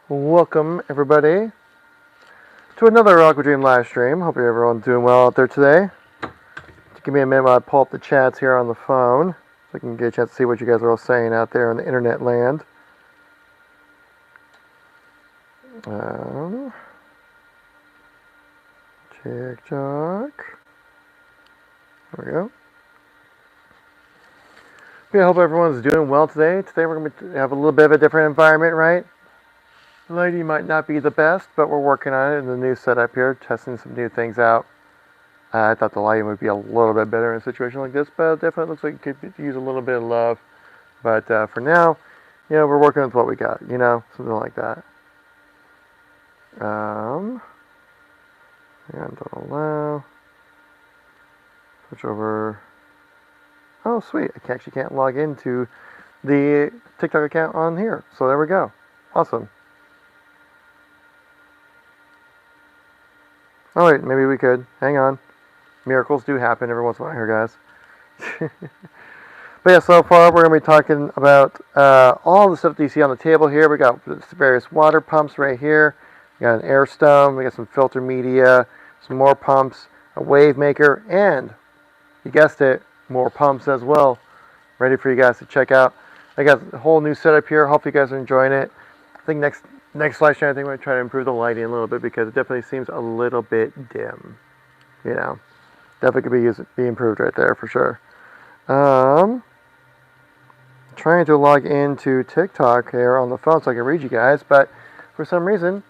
Welcome everybody to another Aquadream live stream. Hope everyone's doing well out there today. Give me a minute while I pull up the chats here on the phone so I can get a chance to see what you guys are all saying out there in the internet land. TikTok. There we go. I hope everyone's doing well today. Today we're going to have a little bit of a different environment, right? The lighting might not be the best, but we're working on it in the new setup here, testing some new things out. I thought the lighting would be a little bit better in a situation like this, but it definitely looks like it could use a little bit of love. But for now, we're working with what we got, something like that. And don't allow. Switch over. Oh, sweet. I actually can't log into the TikTok account on here. So there we go. Awesome. Oh wait, maybe we could. Hang on. Miracles do happen every once in a while here, guys. But yeah, so far we're going to be talking about all the stuff that you see on the table here. We got various water pumps right here. We got an air stone. We got some filter media, some more pumps, a wave maker, and you guessed it, more pumps as well. Ready for you guys to check out. I got a whole new setup here. Hope you guys are enjoying it. I think next live stream, I think we're going to try to improve the lighting a little bit because it definitely seems a little bit dim. Definitely could be improved right there for sure. Trying to log into TikTok here on the phone so I can read you guys, but for some reason,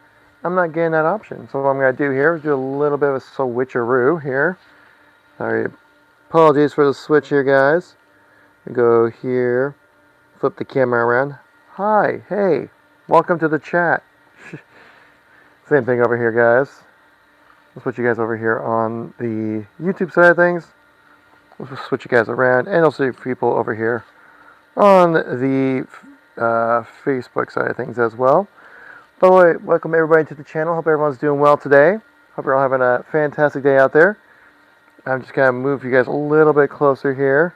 I'm not getting that option. So what I'm going to do here is do a little bit of a switcheroo here. Sorry, apologies for the switch here, guys. Go here, flip the camera around. Hi, hey. Welcome to the chat. Same thing over here, guys. Let's switch you guys over here on the YouTube side of things. Let's switch you guys around, and also people over here on the Facebook side of things as well. By the way, welcome everybody to the channel. Hope everyone's doing well today. Hope you're all having a fantastic day out there. I'm just going to move you guys a little bit closer here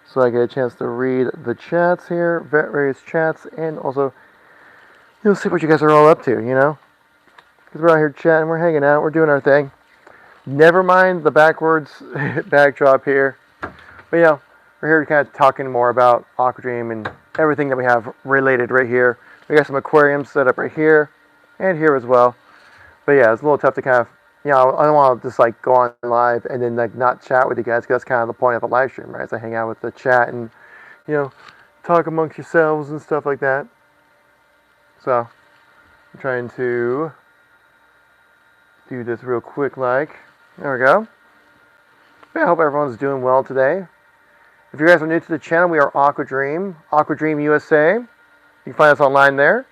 so I get a chance to read the chats here, various chats, and also you'll see what you guys are all up to, because we're out here chatting, we're hanging out, we're doing our thing. Never mind the backwards backdrop here. But we're here kind of talking more about Aquadream and everything that we have related right here. We got some aquariums set up right here and here as well. But yeah, it's a little tough to kind of, I don't want to just like go on live and then like not chat with you guys, because that's kind of the point of a live stream, right? So hang out with the chat and, talk amongst yourselves and stuff like that. So, I'm trying to do this real quick like. There we go. I hope everyone's doing well today. If you guys are new to the channel, we are Aquadream USA. You can find us online there.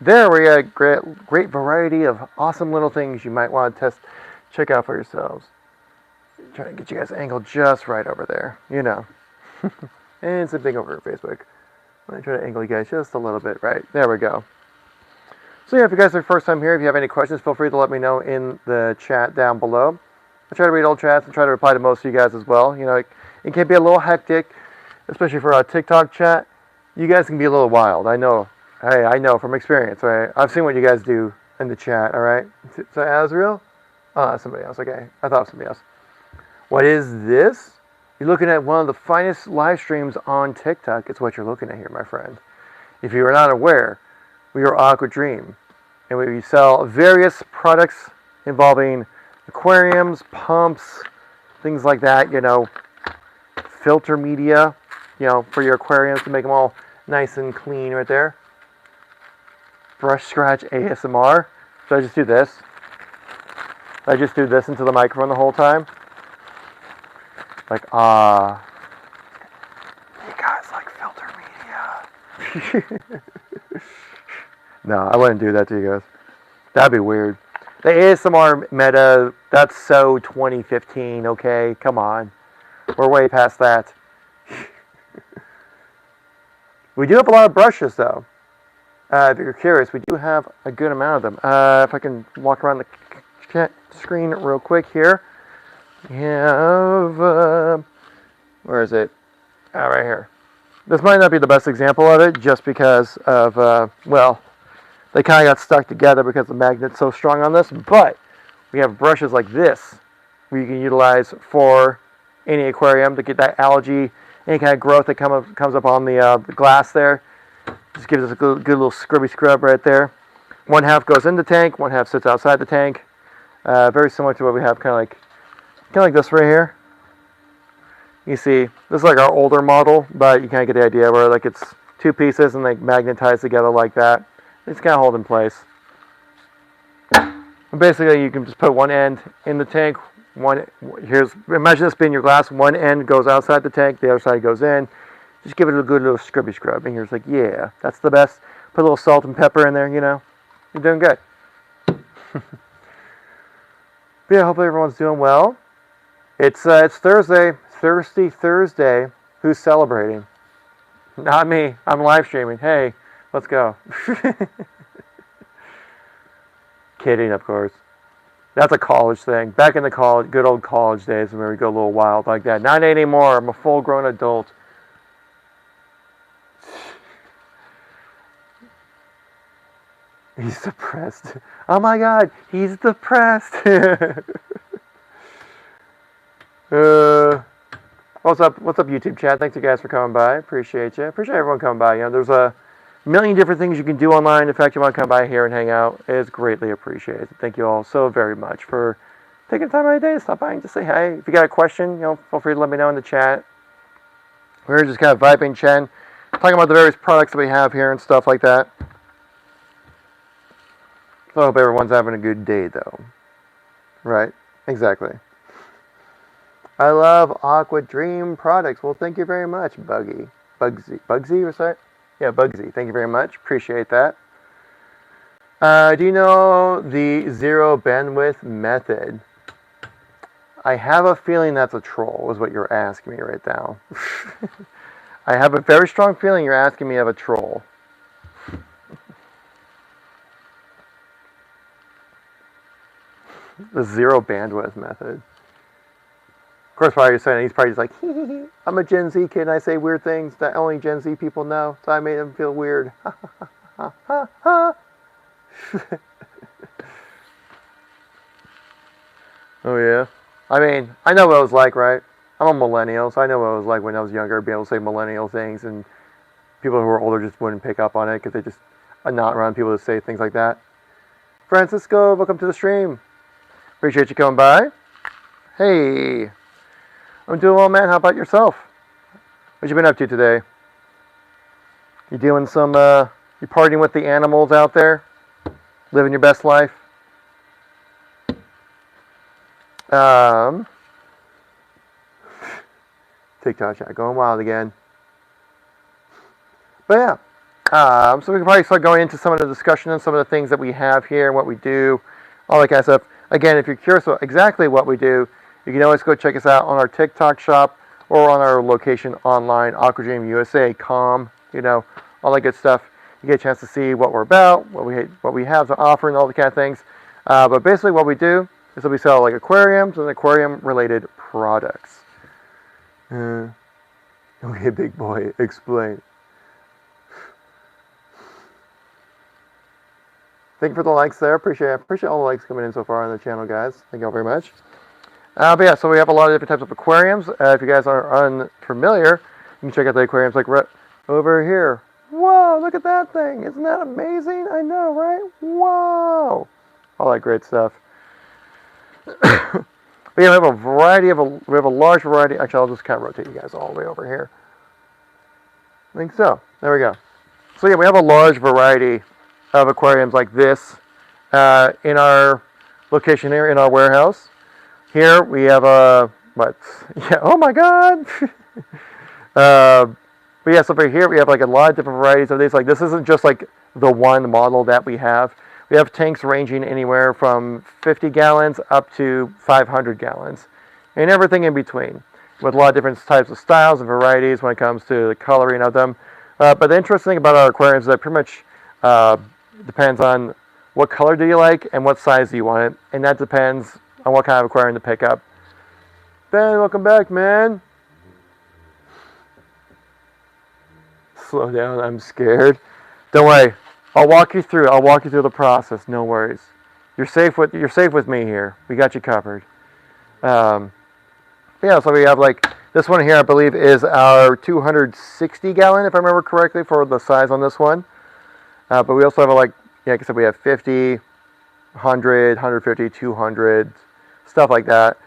There we got a great variety of awesome little things you might want to check out for yourselves. Trying to get you guys angled just right over there, And same thing over Facebook. I'm going to try to angle you guys just a little bit right. There we go. So if you guys are first time here, if you have any questions, feel free to let me know in the chat down below. I try to read all chats and try to reply to most of you guys as well. It can be a little hectic, especially for a TikTok chat. You guys can be a little wild. I know. Hey, I know from experience, right? I've seen what you guys do in the chat, all right? So Azrael? Oh, that's somebody else. Okay. I thought it was somebody else. What is this? You're looking at one of the finest live streams on TikTok. It's what you're looking at here, my friend. If you are not aware, we are Aquadream, and we sell various products involving aquariums, pumps, things like that, filter media, for your aquariums to make them all nice and clean right there. Brush scratch ASMR. Should I just do this? Should I just do this into the microphone the whole time? Like, you guys like filter media. No, I wouldn't do that to you guys. That'd be weird. The ASMR meta, that's so 2015, okay? Come on. We're way past that. We do have a lot of brushes, though. If you're curious, we do have a good amount of them. If I can walk around the chat screen real quick here. We have, where is it? Right here. This might not be the best example of it, just because of, the they kind of got stuck together because the magnet's so strong on this. But we have brushes like this where you can utilize for any aquarium to get that algae, any kind of growth that comes up on the glass there. Just gives us a good little scrubby scrub right there. One half goes in the tank, one half sits outside the tank. Very similar to what we have, kind of like this right here. You see, this is like our older model, but you kind of get the idea where like it's two pieces and they magnetize together like that. It's kind of hold in place. And basically, you can just put one end in the tank. Imagine this being your glass. One end goes outside the tank, the other side goes in. Just give it a good little scrubby scrub. And here's like, yeah, that's the best. Put a little salt and pepper in there, you know. You're doing good. But yeah, hopefully everyone's doing well. It's Thursday. Thirsty Thursday. Who's celebrating? Not me. I'm live streaming. Hey, let's go. Kidding, of course. That's a college thing. Back in the good old college days when we go a little wild like that. Not anymore. I'm a full-grown adult. He's depressed. Oh my God, he's depressed. What's up, YouTube chat? Thanks you guys for coming by. Appreciate you. Appreciate everyone coming by. You know, there's a million different things you can do online. In fact, you want to come by here and hang out, it's greatly appreciated. Thank you all so very much for taking time out of your day to stop by and just say hi. If you got a question, you know, feel free to let me know in the chat. We're just kind of vibing, chatting, talking about the various products that we have here and stuff like that. So I hope everyone's having a good day, though. Right? Exactly. I love Aquadream products. Well, thank you very much, Bugsy, or sorry? Yeah, Bugsy. Thank you very much. Appreciate that. Do you know the zero bandwidth method? I have a feeling that's a troll, is what you're asking me right now. I have a very strong feeling you're asking me of a troll. The zero bandwidth method. Of course, while you're saying it, he's probably just like, hee, hee, hee. I'm a Gen Z kid and I say weird things that only Gen Z people know, so I made them feel weird. Oh yeah? I mean, I know what it was like, right? I'm a millennial, so I know what it was like when I was younger, being able to say millennial things, and people who are older just wouldn't pick up on it because they just are not around people to say things like that. Francisco, welcome to the stream. Appreciate you coming by. Hey. I'm doing well, man. How about yourself? What you been up to today? You doing some, you partying with the animals out there? Living your best life? TikTok chat going wild again. But yeah. So we can probably start going into some of the discussion and some of the things that we have here and what we do, all that kind of stuff. Again, if you're curious about exactly what we do, you can always go check us out on our TikTok shop or on our location online, aquadreamusa.com, you know, all that good stuff. You get a chance to see what we're about, what we have to offer, and all the kind of things. But basically what we do is that we sell like aquariums and aquarium-related products. Okay, big boy, explain. Thank you for the likes there. Appreciate all the likes coming in so far on the channel, guys. Thank you all very much. But yeah, so we have a lot of different types of aquariums. If you guys are unfamiliar, you can check out the aquariums like right over here. Whoa, look at that thing. Isn't that amazing? I know, right? Whoa. All that great stuff. But yeah, we have a large variety. Actually, I'll just kind of rotate you guys all the way over here. I think so. There we go. So yeah, we have a large variety of aquariums like this in our location here in our warehouse. Here we have yeah, oh my God. But yeah, so over here we have like a lot of different varieties of these. Like this isn't just like the one model that we have. We have tanks ranging anywhere from 50 gallons up to 500 gallons and everything in between, with a lot of different types of styles and varieties when it comes to the coloring of them. But the interesting thing about our aquariums is that pretty much depends on what color do you like and what size do you want it, and that depends on what kind of aquarium to pick up. Ben, welcome back, man. Slow down, I'm scared. Don't worry, I'll walk you through. I'll walk you through the process. No worries. You're safe with me here. We got you covered. Yeah, so we have like this one here. I believe is our 260 gallon, if I remember correctly, for the size on this one. But we also have like I said, we have 50, 100, 150, 200, stuff like that.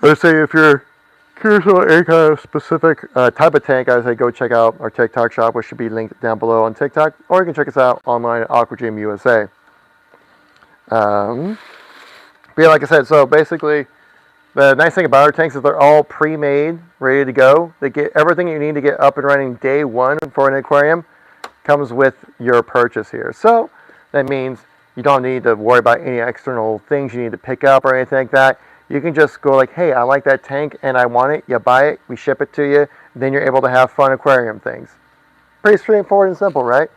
Let's say if you're curious about any kind of specific type of tank, I would say go check out our TikTok shop, which should be linked down below on TikTok, or you can check us out online at Aquadream USA. But yeah, like I said, so basically, the nice thing about our tanks is they're all pre-made, ready to go. They get everything you need to get up and running day one for an aquarium comes with your purchase here. So that means you don't need to worry about any external things you need to pick up or anything like that. You can just go like, hey, I like that tank and I want it. You buy it, we ship it to you, then you're able to have fun aquarium things. Pretty straightforward and simple, right?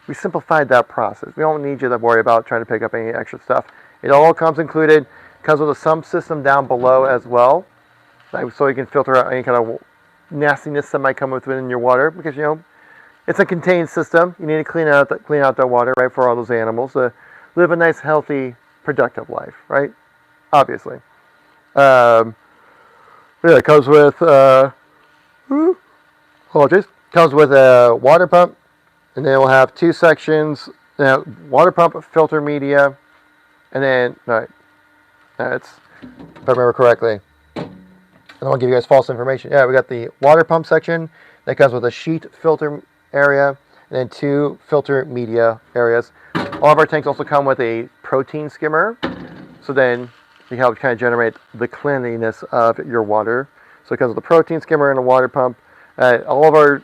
We simplified that process. We don't need you to worry about trying to pick up any extra stuff. It all comes included. Comes with a sump system down below as well, so you can filter out any kind of nastiness that might come within your water, because it's a contained system. You need to clean out that water, right, for all those animals to live a nice, healthy, productive life, right? Obviously. Yeah, it comes with comes with a water pump, and then we'll have two sections. Now, water pump, filter media, and then if I remember correctly. I don't want to give you guys false information. Yeah, we got the water pump section that comes with a sheet filter area and then two filter media areas. All of our tanks also come with a protein skimmer, so then you help kind of generate the cleanliness of your water. So it comes with a protein skimmer and a water pump. All of our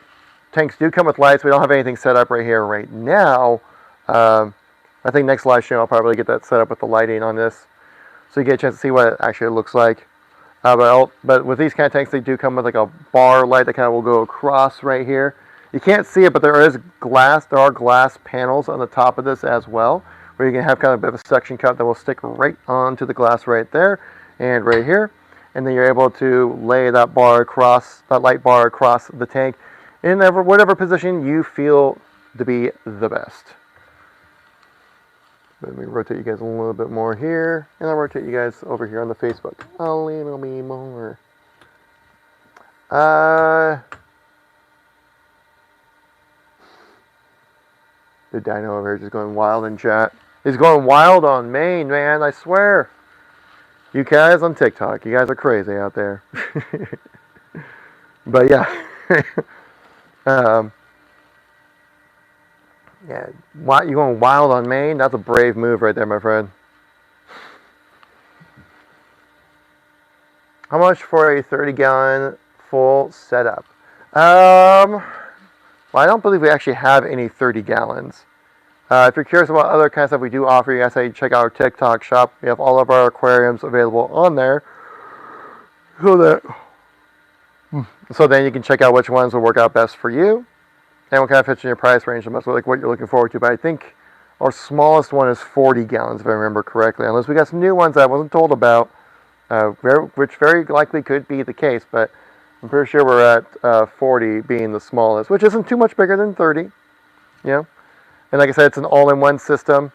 tanks do come with lights. We don't have anything set up right here right now. I think next live stream I'll probably get that set up with the lighting on this, so you get a chance to see what it actually looks like. But with these kind of tanks, they do come with like a bar light that kind of will go across right here. You can't see it, but there is glass. There are glass panels on the top of this as well, where you can have kind of a bit of a suction cup that will stick right onto the glass right there and right here. And then you're able to lay that light bar across the tank in whatever position you feel to be the best. Let me rotate you guys a little bit more here, and I'll rotate you guys over here on the Facebook a little bit more. The dino over here just going wild in chat. He's going wild on Maine, man, I swear. You guys on TikTok, you guys are crazy out there. But yeah. Yeah, you going wild on Maine? That's a brave move right there, my friend. How much for a 30-gallon full setup? Well, I don't believe we actually have any 30 gallons. If you're curious about other kind of stuff we do offer, you guys say check out our TikTok shop. We have all of our aquariums available on there. So then you can check out which ones will work out best for you. And what kind of fits in your price range, and that's like what you're looking forward to. But I think our smallest one is 40 gallons, if I remember correctly. Unless we got some new ones that I wasn't told about, which very likely could be the case. But I'm pretty sure we're at 40 being the smallest, which isn't too much bigger than 30. And like I said, it's an all-in-one system.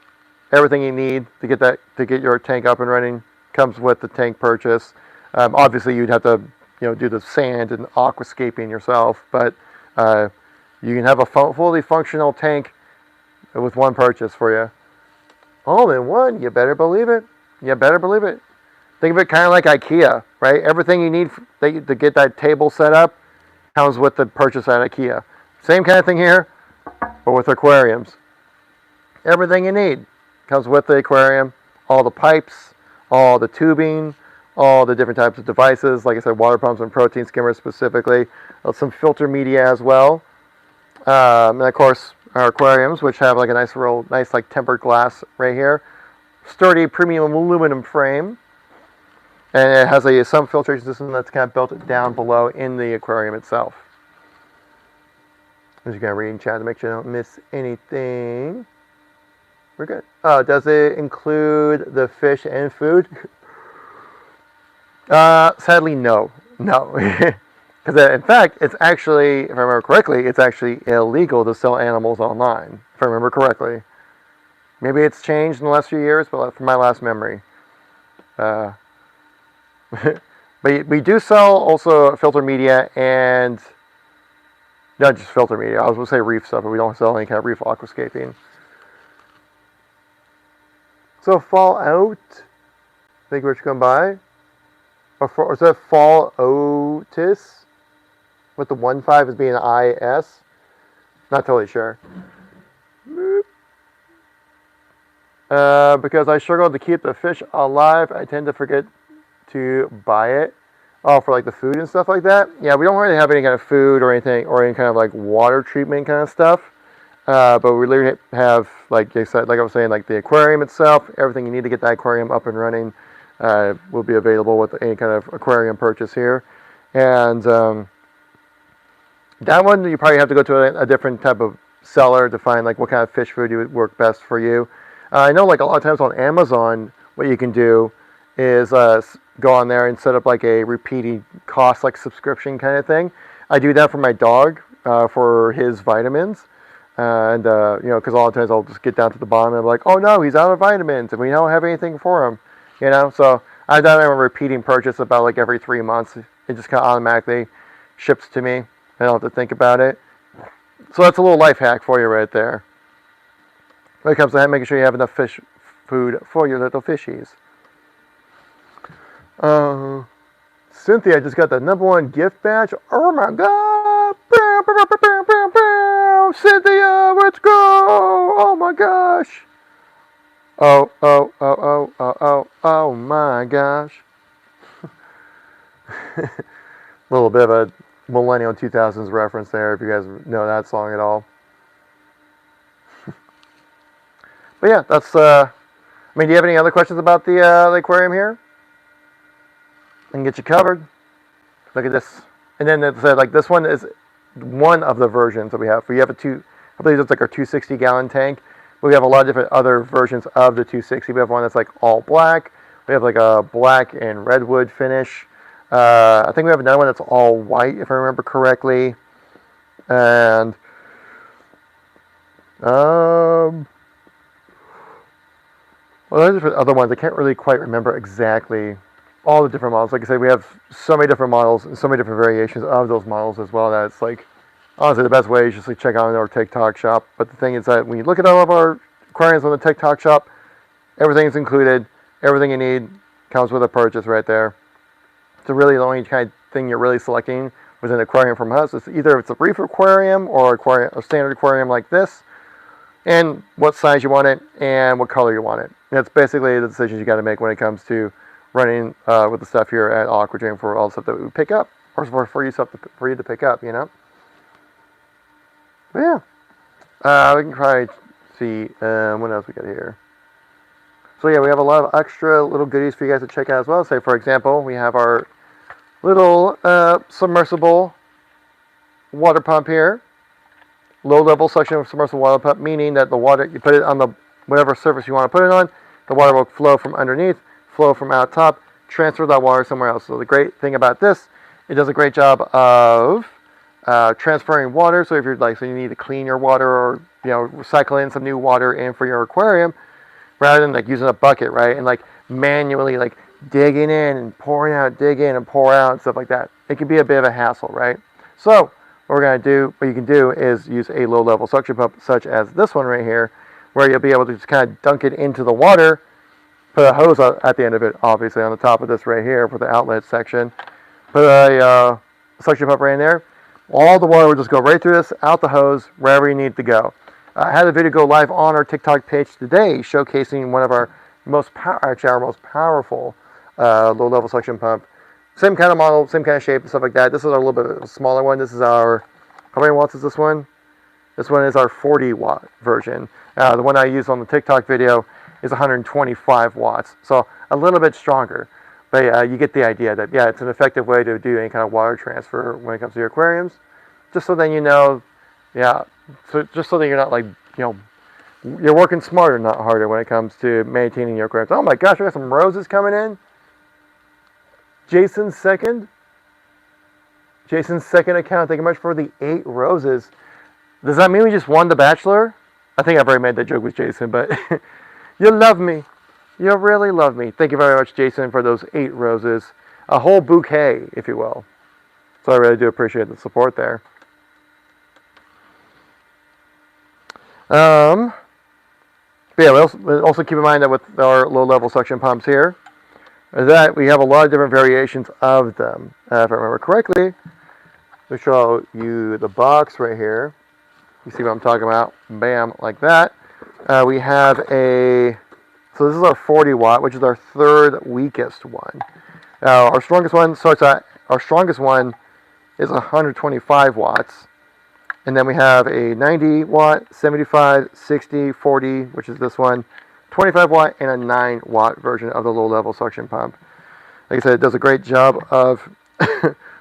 Everything you need to get your tank up and running comes with the tank purchase. Obviously, you'd have to do the sand and aquascaping yourself, but you can have a fully functional tank with one purchase for you. All in one, you better believe it. You better believe it. Think of it kind of like IKEA, right? Everything you need to get that table set up comes with the purchase at IKEA. Same kind of thing here, but with aquariums. Everything you need comes with the aquarium. All the pipes, all the tubing, all the different types of devices. Like I said, water pumps and protein skimmers specifically. Some filter media as well. And of course, our aquariums, which have like a nice like tempered glass right here, sturdy premium aluminum frame, and it has some filtration system that's kind of built down below in the aquarium itself. I'm just gonna read in chat to make sure I don't miss anything. We're good. Oh, does it include the fish and food? Sadly, no. Because in fact, it's actually, if I remember correctly, it's actually illegal to sell animals online, if I remember correctly. Maybe it's changed in the last few years, but from my last memory. Uh, but we do sell also filter media and not just filter media. I was going to say reef stuff, but we don't sell any kind of reef aquascaping. So Fallout, think what you come by. Or is that Fall Otis? With the 1.5 as being an IS? Not totally sure. Because I struggle to keep the fish alive, I tend to forget to buy it. Oh, for like the food and stuff like that? Yeah, we don't really have any kind of food or anything, or any kind of like water treatment kind of stuff. But we literally have, like I said, like I was saying, like the aquarium itself, everything you need to get that aquarium up and running will be available with any kind of aquarium purchase here. And that one, you probably have to go to a different type of seller to find like what kind of fish food would work best for you. I know like a lot of times on Amazon, what you can do is go on there and set up like a repeating cost, like subscription kind of thing. I do that for my dog for his vitamins. And because a lot of times I'll just get down to the bottom and I'm like, oh no, he's out of vitamins and we don't have anything for him. So I've done a repeating purchase about like every 3 months. It just kind of automatically ships to me. I don't have to think about it. So that's a little life hack for you right there. When it comes to that, making sure you have enough fish food for your little fishies. Cynthia just got the #1 gift badge. Oh my god! Cynthia, let's go! Oh my gosh! Oh my gosh! A little bit of a millennial 2000s reference there, if you guys know that song at all. But yeah, that's. Do you have any other questions about the aquarium here? I can get you covered. Look at this. And then it's like this one is one of the versions that we have. We have I believe it's like our 260 gallon tank. But we have a lot of different other versions of the 260. We have one that's like all black. We have like a black and redwood finish. I think we have another one that's all white, if I remember correctly. And well, there's different other ones. I can't really quite remember exactly all the different models. Like I said, we have so many different models and so many different variations of those models as well that it's like, honestly, the best way is just like check out our TikTok shop. But the thing is that when you look at all of our aquariums on the TikTok shop, everything's included. Everything you need comes with a purchase right there. So really the only kind of thing you're really selecting within an aquarium from us is either it's a reef aquarium or a standard aquarium like this, and what size you want it and what color you want it. And that's basically the decisions you got to make when it comes to running with the stuff here at Aquadream for all the stuff that we pick up, or for you to pick up, But yeah, we can try see what else we got here. So yeah, we have a lot of extra little goodies for you guys to check out as well. Say for example, we have our little submersible water pump here. Low-level suction of submersible water pump, meaning that the water, you put it on the whatever surface you want to put it on, the water will flow from underneath, flow from out top, transfer that water somewhere else. So the great thing about this, it does a great job of transferring water. So if you're so you need to clean your water or recycle in some new water in for your aquarium, rather than like using a bucket, right, and like manually like digging in and pouring out, dig in and pour out and stuff like that. It can be a bit of a hassle, right? So what you can do is use a low-level suction pump such as this one right here, where you'll be able to just kind of dunk it into the water, put a hose at the end of it, obviously on the top of this right here for the outlet section, put a suction pump right in there. All the water will just go right through this, out the hose, wherever you need to go. I had a video go live on our TikTok page today showcasing one of our most powerful low-level suction pump. Same kind of model, same kind of shape and stuff like that. This is a little bit of a smaller one. This is our, how many watts is this one? This one is our 40 watt version. The one I used on the TikTok video is 125 watts. So a little bit stronger. But you get the idea that, yeah, it's an effective way to do any kind of water transfer when it comes to your aquariums. Just so then so just so that you're not like, you're working smarter, not harder when it comes to maintaining your aquariums. Oh my gosh, we got some roses coming in. Jason's second. Jason's second account. Thank you much for the 8 roses. Does that mean we just won The Bachelor? I think I've already made that joke with Jason, but you love me. You really love me. Thank you very much, Jason, for those 8 roses. A whole bouquet, if you will. So I really do appreciate the support there. But yeah, we also keep in mind that with our low-level suction pumps here, is that we have a lot of different variations of them. If I remember correctly, I'll show you the box right here. You see what I'm talking about? Bam, like that. We have so this is our 40 watt, which is our 3rd weakest one. Our strongest one is 125 watts. And then we have a 90 watt, 75, 60, 40, which is this one, 25 watt, and a 9 watt version of the low level suction pump. Like I said, it does a great job of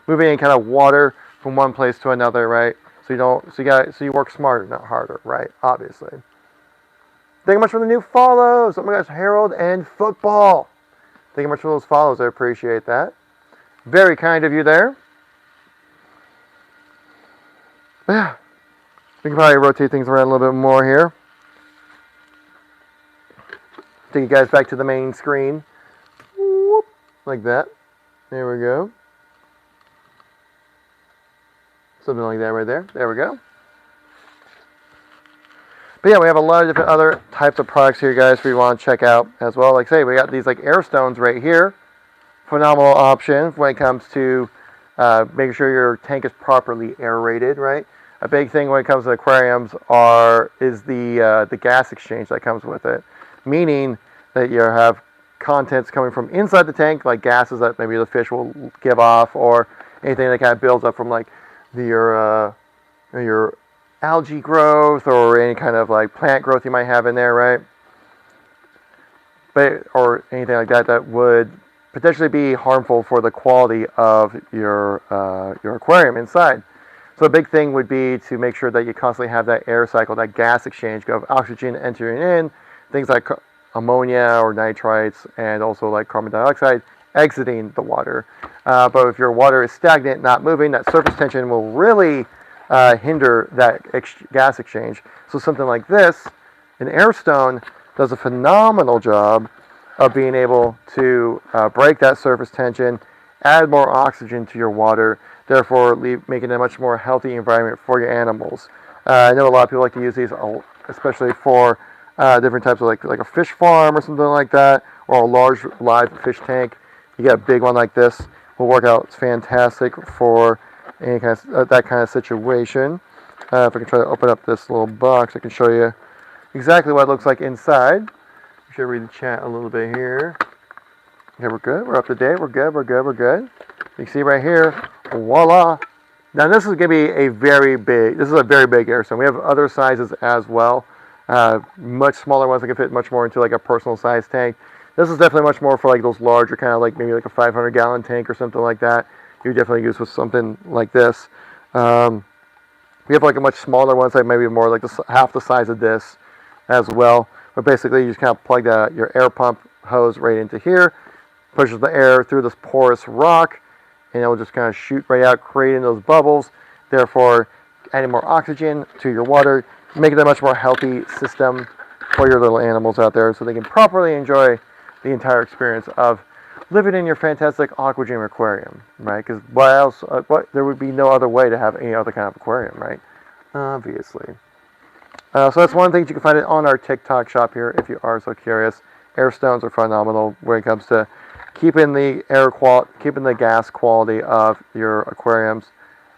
moving any kind of water from one place to another, right? So you work smarter, not harder, right? Obviously. Thank you much for the new follows. Oh my gosh, Harold and Football. Thank you much for those follows. I appreciate that. Very kind of you there. Yeah, we can probably rotate things around a little bit more here. Take you guys back to the main screen. Whoop, like that. There we go. Something like that right there. There we go. But yeah, we have a lot of different other types of products here, guys, if you want to check out as well. Like I say, we got these like air stones right here. Phenomenal option when it comes to making sure your tank is properly aerated, right? A big thing when it comes to aquariums is the gas exchange that comes with it, meaning that you have contents coming from inside the tank, like gases that maybe the fish will give off, or anything that kind of builds up from like your algae growth or any kind of like plant growth you might have in there, right? Or anything like that would potentially be harmful for the quality of your aquarium inside. So a big thing would be to make sure that you constantly have that air cycle, that gas exchange of oxygen entering in, things like ammonia or nitrites, and also like carbon dioxide exiting the water. But if your water is stagnant, not moving, that surface tension will really hinder that gas exchange. So something like this, an air stone, does a phenomenal job of being able to break that surface tension, add more oxygen to your water, therefore making it a much more healthy environment for your animals. I know a lot of people like to use these, especially for different types of like a fish farm or something like that, or a large live fish tank. You get a big one like this, will work out. It's fantastic for any kind of that kind of situation. If I can try to open up this little box, I can show you exactly what it looks like inside. I should read the chat a little bit here. Okay, we're good. We're up to date. We're good. We're good. We're good. You can see right here, voila. Now this is going to be a very big air stone. We have other sizes as well. Much smaller ones that can fit much more into like a personal size tank. This is definitely much more for like those larger kind of like maybe like a 500-gallon tank or something like that. You definitely use with something like this. We have like a much smaller ones, like maybe more like half the size of this as well. But basically, you just kind of plug your air pump hose right into here, pushes the air through this porous rock, and it will just kind of shoot right out, creating those bubbles. Therefore, adding more oxygen to your water, making it a much more healthy system for your little animals out there, so they can properly enjoy the entire experience of living in your fantastic Aquadream aquarium, right? Because there would be no other way to have any other kind of aquarium, right? Obviously. So that's one of the things you can find it on our TikTok shop here if you are so curious. Air stones are phenomenal when it comes to keeping the gas quality of your aquariums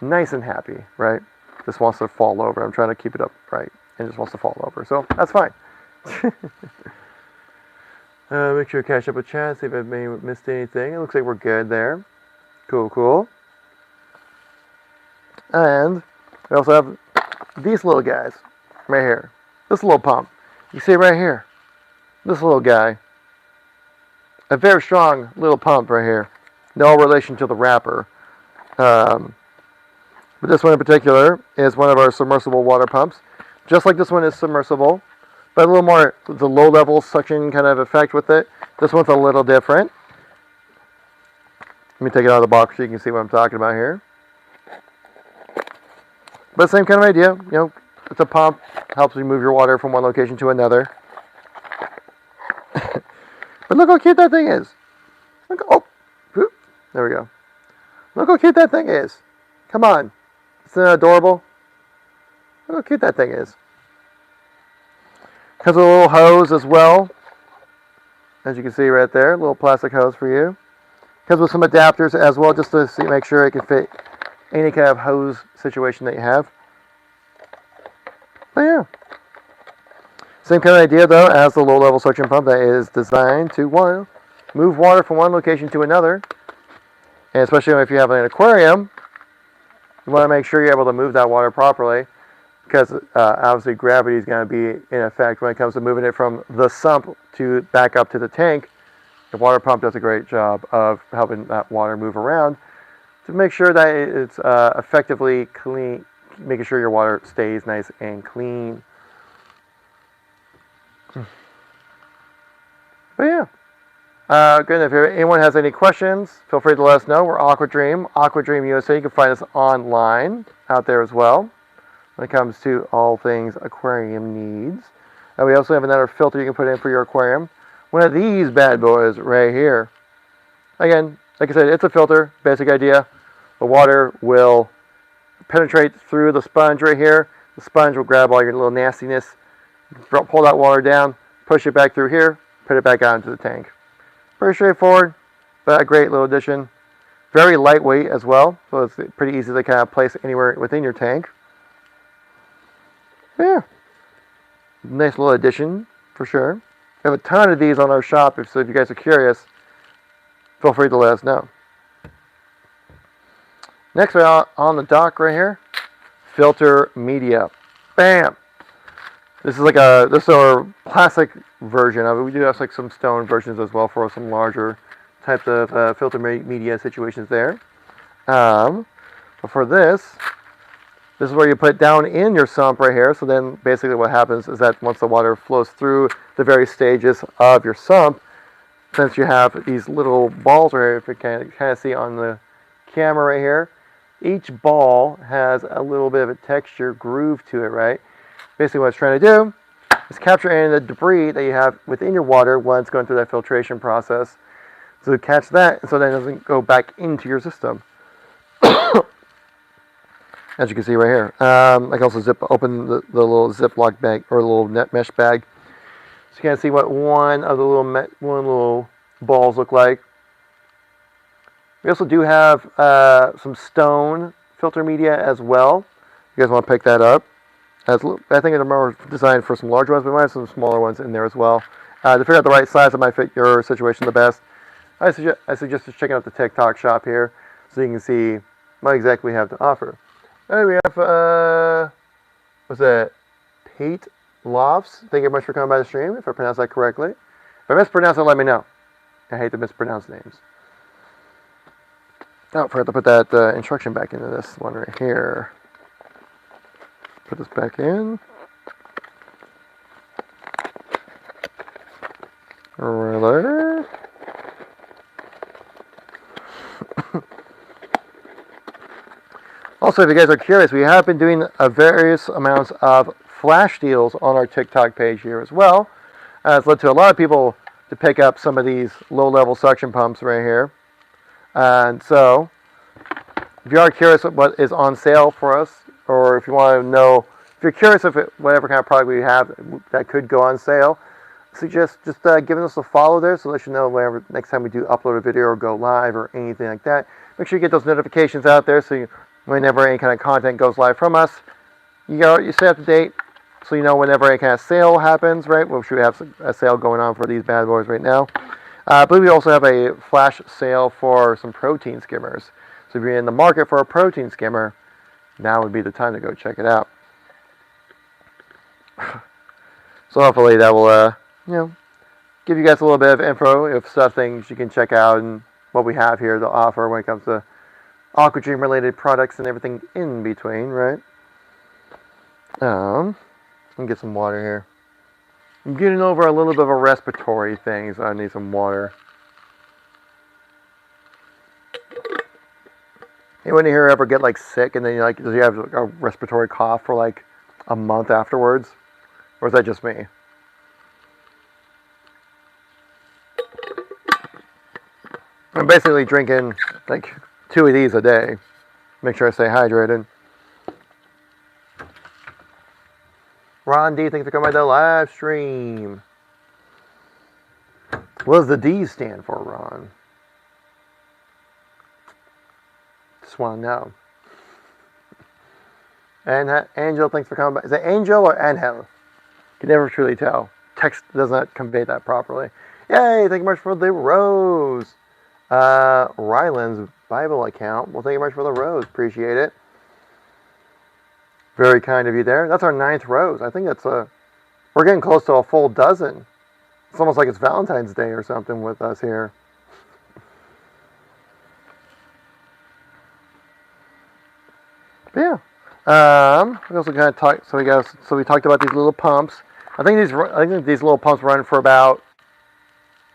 nice and happy, right? This wants to fall over. I'm trying to keep it up right, and it just wants to fall over. So that's fine. Make sure to catch up with chat, see if I may have missed anything. It looks like we're good there. Cool, cool. And we also have these little guys right here. This little pump. You see right here. This little guy. A very strong little pump right here. No relation to the wrapper. But this one in particular is one of our submersible water pumps. Just like this one is submersible, but a little more the low-level suction kind of effect with it. This one's a little different. Let me take it out of the box so you can see what I'm talking about here. But same kind of idea. You know, it's a pump, helps you move your water from one location to another. But look how cute that thing is. Look, oh, whoop, there we go. Look how cute that thing is. Come on. Isn't that adorable? Look how cute that thing is. Has a little hose as well. As you can see right there, a little plastic hose for you. Comes with some adapters as well, just to see, make sure it can fit any kind of hose situation that you have. But yeah. Same kind of idea though as the low-level suction pump that is designed to move water from one location to another. And especially if you have an aquarium, you want to make sure you're able to move that water properly, because obviously gravity is going to be in effect when it comes to moving it from the sump to back up to the tank. The water pump does a great job of helping that water move around to make sure that it's effectively clean, making sure your water stays nice and clean. But yeah. Good. If anyone has any questions, feel free to let us know. We're Aquadream, Aquadream USA. You can find us online out there as well when it comes to all things aquarium needs. And we also have another filter you can put in for your aquarium. One of these bad boys right here. Again, like I said, it's a filter. Basic idea. The water will penetrate through the sponge right here. The sponge will grab all your little nastiness, pull that water down, push it back through here, put it back out into the tank. Pretty straightforward, but a great little addition. Very lightweight as well, so it's pretty easy to kind of place anywhere within your tank. Yeah, nice little addition for sure. We have a ton of these on our shop, so if you guys are curious, feel free to let us know. Next, we're on the dock right here, filter media. Bam! This is our plastic version of it. We do have like some stone versions as well for some larger types of filter media situations there. But for this is where you put down in your sump right here. So then basically what happens is that once the water flows through the various stages of your sump, since you have these little balls right here, if you can kind of see on the camera right here, each ball has a little bit of a texture groove to it, right? Basically what it's trying to do is capture any of the debris that you have within your water when it's going through that filtration process. So catch that, so that it doesn't go back into your system. As you can see right here. I can also open the little Ziploc bag, or little net mesh bag. So you can see what one of the little balls look like. We also do have some stone filter media as well. You guys want to pick that up. I think it's more designed for some large ones, but we might have some smaller ones in there as well. To figure out the right size that might fit your situation the best, I suggest just checking out the TikTok shop here so you can see what exactly we have to offer. And we have, what's that? Pate Lofts. Thank you very much for coming by the stream, if I pronounced that correctly. If I mispronounce it, let me know. I hate to mispronounce names. Oh, forgot to put that instruction back into this one right here. Put this back in. Right there. Also, if you guys are curious, we have been doing various amounts of flash deals on our TikTok page here as well. It's led to a lot of people to pick up some of these low-level suction pumps right here. And so, if you are curious what is on sale for us, or if you want to know, if you're curious if whatever kind of product we have that could go on sale, suggest just giving us a follow there, so let you know whenever next time we do upload a video or go live or anything like that. Make sure you get those notifications out there, so whenever any kind of content goes live from us, you stay up to date, so you know whenever any kind of sale happens, right? Which we have a sale going on for these bad boys right now. I believe we also have a flash sale for some protein skimmers. So if you're in the market for a protein skimmer, now would be the time to go check it out. So hopefully that will, give you guys a little bit of info of things you can check out and what we have here to offer when it comes to Aquadream related products and everything in between, right? Let me get some water here. I'm getting over a little bit of a respiratory thing, so I need some water. Anyone here ever get like sick and then you have a respiratory cough for like a month afterwards? Or is that just me? I'm basically drinking like 2 of these a day. Make sure I stay hydrated. Ron D, thanks for coming by the live stream. What does the D stand for, Ron? Just want to know. And Angel, thanks for coming by. Is it Angel or Angel? Can never truly tell. Text does not convey that properly. Yay! Thank you much for the rose. Ryland's Bible account. Well, thank you much for the rose. Appreciate it. Very kind of you there. That's our 9th rose. I think that's we're getting close to a full dozen. It's almost like it's Valentine's Day or something with us here. But yeah. We also kind of talked. So we talked about these little pumps. I think these little pumps run for about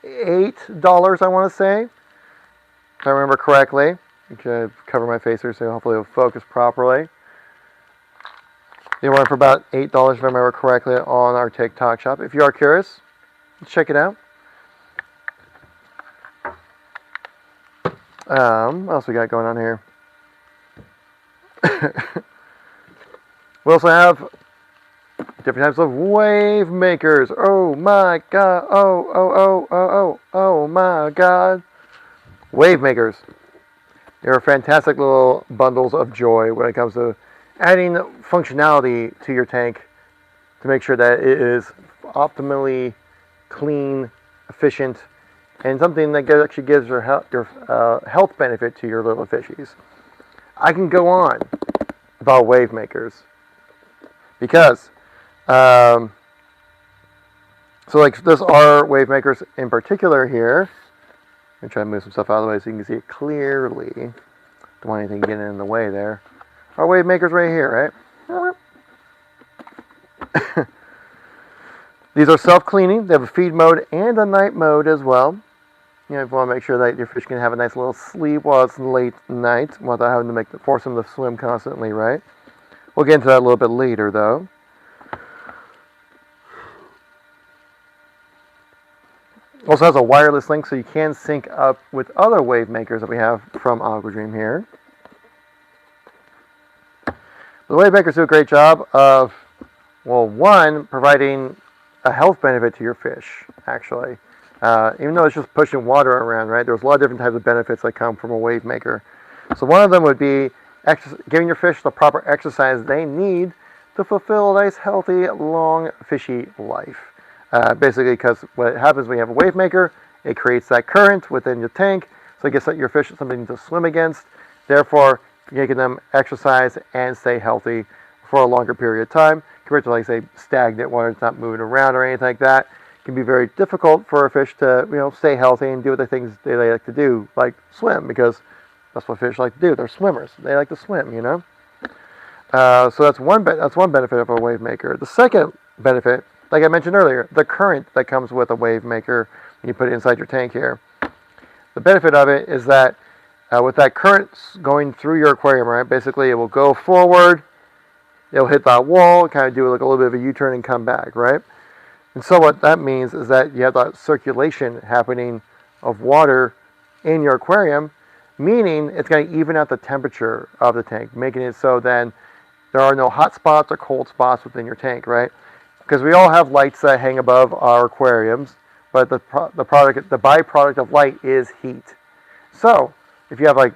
$8. I want to say, if I remember correctly. Okay, cover my face here so hopefully it'll focus properly. They run for about $8 if I remember correctly on our TikTok shop. If you are curious, check it out. What else we got going on here? We also have different types of wave makers. Oh my god. Oh my god. Wave makers. They're fantastic little bundles of joy when it comes to adding functionality to your tank to make sure that it is optimally clean, efficient, and something that actually gives your health benefit to your little fishies. I can go on about wave makers because so like this are wave makers in particular here. I'm trying to move some stuff out of the way so you can see it clearly. Don't want anything getting in the way there. Our wave makers right here, right? These are self-cleaning. They have a feed mode and a night mode as well. You know, if you want to make sure that your fish can have a nice little sleep while it's late night without having to force them to swim constantly, right? We'll get into that a little bit later, though. Also has a wireless link so you can sync up with other wave makers that we have from Aquadream here. The wave makers do a great job of, well, one, providing a health benefit to your fish, actually. Even though it's just pushing water around, right? There's a lot of different types of benefits that come from a wave maker. So one of them would be giving your fish the proper exercise they need to fulfill a nice, healthy, long, fishy life. Basically, because what happens when you have a wave maker, it creates that current within your tank, so it gives your fish something to swim against. Therefore, making them exercise and stay healthy for a longer period of time, compared to, like, say, stagnant water that's not moving around or anything like that. It can be very difficult for a fish to, stay healthy and do the things they like to do, like swim, because that's what fish like to do. They're swimmers. They like to swim, So that's one benefit of a wave maker. The second benefit, like I mentioned earlier, the current that comes with a wave maker when you put it inside your tank here. The benefit of it is that with that current going through your aquarium, right, basically it will go forward, it'll hit that wall, kind of do like a little bit of a U-turn and come back, right? And so what that means is that you have that circulation happening of water in your aquarium, meaning it's going to even out the temperature of the tank, making it so then there are no hot spots or cold spots within your tank, right? Because we all have lights that hang above our aquariums, but the byproduct of light is heat. So if you have like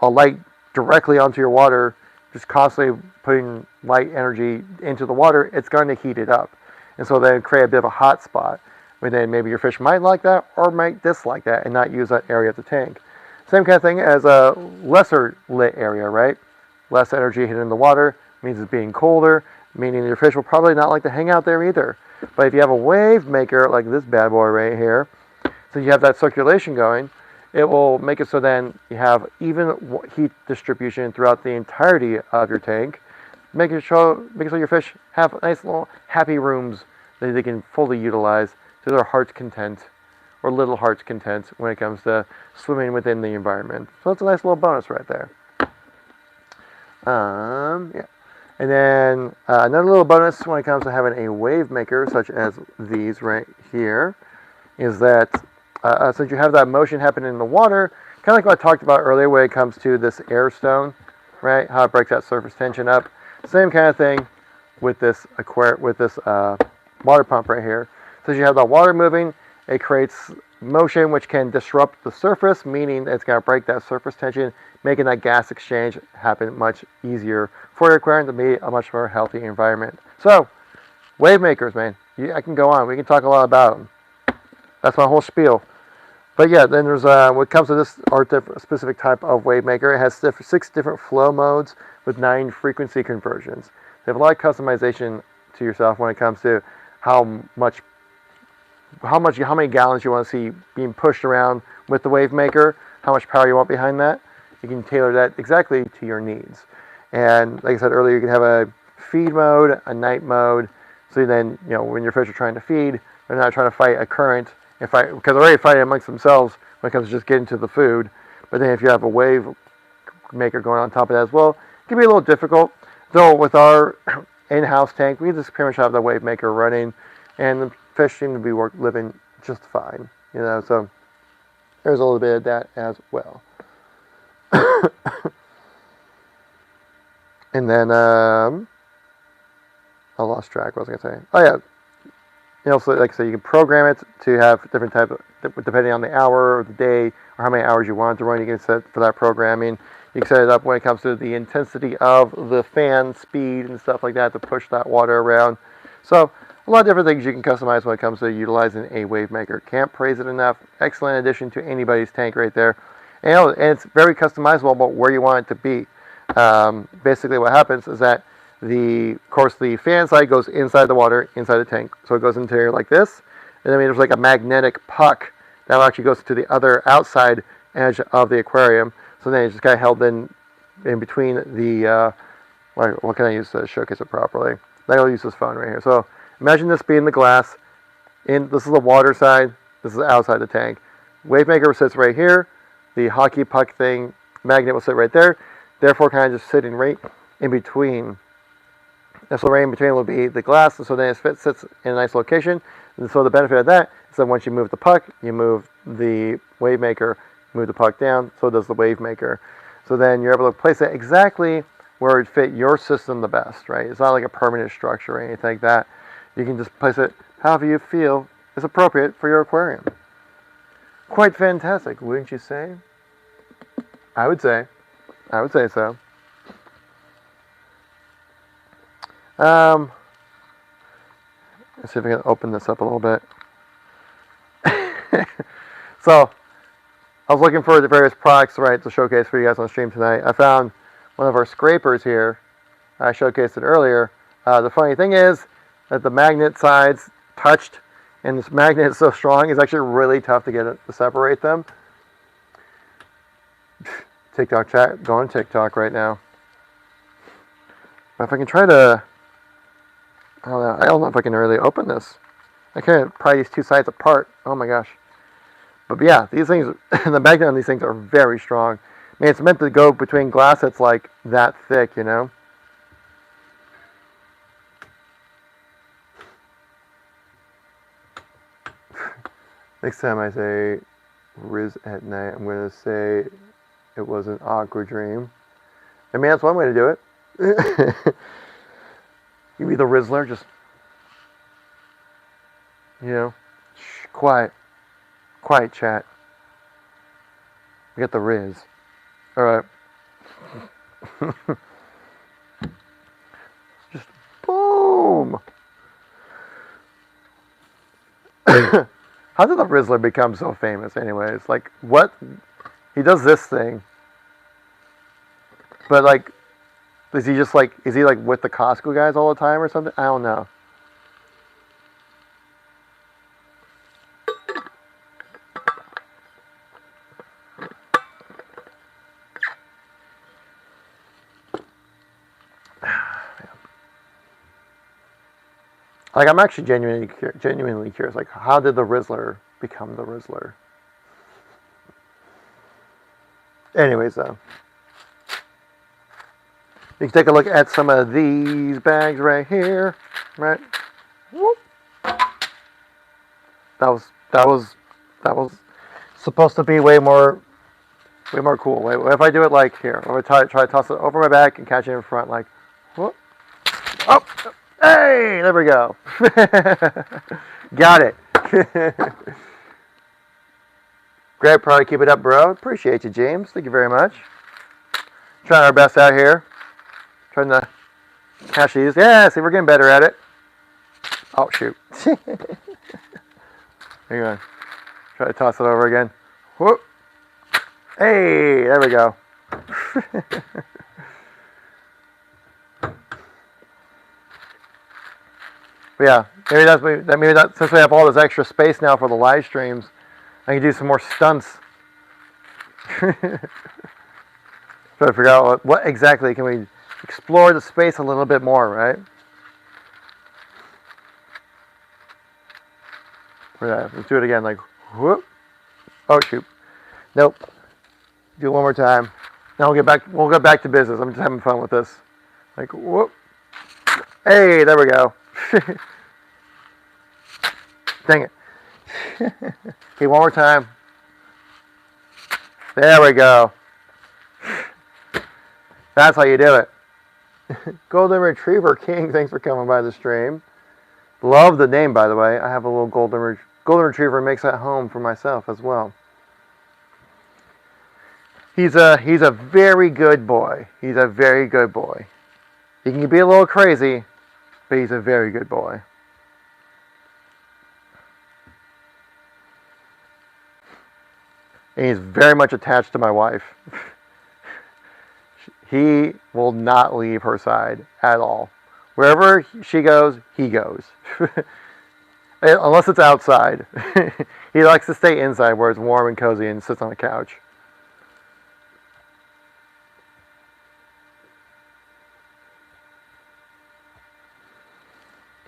a light directly onto your water, just constantly putting light energy into the water, it's going to heat it up. And so then create a bit of a hot spot. And then maybe your fish might like that or might dislike that and not use that area of the tank. Same kind of thing as a lesser lit area, right? Less energy hitting the water means it's being colder, meaning your fish will probably not like to hang out there either. But if you have a wave maker like this bad boy right here, so you have that circulation going, it will make it so then you have even heat distribution throughout the entirety of your tank, making sure your fish have nice little happy rooms that they can fully utilize to their heart's content, or little heart's content when it comes to swimming within the environment. So that's a nice little bonus right there. Yeah. And then another little bonus when it comes to having a wave maker, such as these right here, is that since you have that motion happening in the water, kind of like what I talked about earlier when it comes to this air stone, right? How it breaks that surface tension up. Same kind of thing with this water pump right here. So as you have the water moving, it creates motion which can disrupt the surface, meaning it's going to break that surface tension, making that gas exchange happen much easier for your aquarium to be a much more healthy environment. So, wave makers, man. I can go on. We can talk a lot about them. That's my whole spiel. But yeah, then there's when it comes to this specific type of wave maker, it has 6 different flow modes with 9 frequency conversions. They have a lot of customization to yourself when it comes to how many gallons you want to see being pushed around with the wave maker, how much power you want behind that. You can tailor that exactly to your needs. And like I said earlier, you can have a feed mode, a night mode. So then, when your fish are trying to feed, they're not trying to fight a current, because they're already fighting amongst themselves when it comes to just getting to the food. But then if you have a wave maker going on top of that as well, it can be a little difficult. Though with our in-house tank, we just pretty much have the wave maker running, and the fish seem to be living just fine. So there's a little bit of that as well. And then I lost track. What was I gonna say? Oh yeah, so like I said, you can program it to have different type of, depending on the hour or the day or how many hours you want it to run. You can set for that programming. You can set it up when it comes to the intensity of the fan speed and stuff like that to push that water around. So a lot of different things you can customize when it comes to utilizing a wave maker. Can't praise it enough. Excellent addition to anybody's tank right there. And it's very customizable about where you want it to be. Basically what happens is that of course the fan side goes inside the water, inside the tank. So it goes into here like this. And then there's like a magnetic puck that actually goes to the other outside edge of the aquarium. So then it's just kind of held in between the, what can I use to showcase it properly? I'll use this phone right here. So imagine this being the glass. This is the water side. This is outside the tank. Wave maker sits right here. The hockey puck thing, magnet will sit right there. Therefore, kind of just sitting right in between. And so right in between will be the glass. And so then it sits in a nice location. And so the benefit of that is that once you move the puck, you move the wave maker, move the puck down. So does the wave maker. So then you're able to place it exactly where it would fit your system the best, right? It's not like a permanent structure or anything like that. You can just place it however you feel is appropriate for your aquarium. Quite fantastic, wouldn't you say? I would say so. Let's see if I can open this up a little bit. So, I was looking for the various products, right, to showcase for you guys on stream tonight. I found one of our scrapers here. I showcased it earlier. The funny thing is that the magnet sides touched, and this magnet is so strong, it's actually really tough to get it to separate them. TikTok chat, go on TikTok right now. But if I can try to, I don't know if I can really open this. I can't pry these two sides apart. Oh my gosh. But yeah, these things, the magnet on these things are very strong. I mean, it's meant to go between glass that's like that thick, Next time I say Riz at night, I'm going to say it was an Aquadream. I mean, that's one way to do it. You be the Rizzler, just, shh, quiet chat. We got the Riz. All right. Just boom. How did the Rizzler become so famous anyways? Like, what? He does this thing. But, like, is he with the Costco guys all the time or something? I don't know. Like, I'm actually genuinely curious. Like, how did the Rizzler become the Rizzler? Anyways, though. You can take a look at some of these bags right here, right? Whoop. That was supposed to be way more cool. Wait, if I do it like here, I'm gonna try to toss it over my back and catch it in front, like, whoop. Oh, hey, there we go. Got it. Great, probably keep it up, bro. Appreciate you, James. Thank you very much. Trying our best out here. Trying to catch these. Yeah, see, we're getting better at it. Oh, shoot. Hang on. Try to toss it over again. Whoop. Hey, there we go. But yeah, maybe that's since we have all this extra space now for the live streams, I can do some more stunts. Try to figure out what exactly can we explore the space a little bit more, right? Yeah, let's do it again, like whoop. Oh shoot. Nope. Do it one more time. Now we'll get back to business. I'm just having fun with this. Like whoop. Hey, there we go. Dang it. Okay, one more time. There we go. That's how you do it. Golden Retriever King, thanks for coming by the stream. Love the name, by the way. I have a little Golden Retriever makes at home for myself as well. He's a very good boy. He's a very good boy. He can be a little crazy, but he's a very good boy. And he's very much attached to my wife. He will not leave her side at all. Wherever she goes, he goes. Unless it's outside. He likes to stay inside where it's warm and cozy and sits on the couch.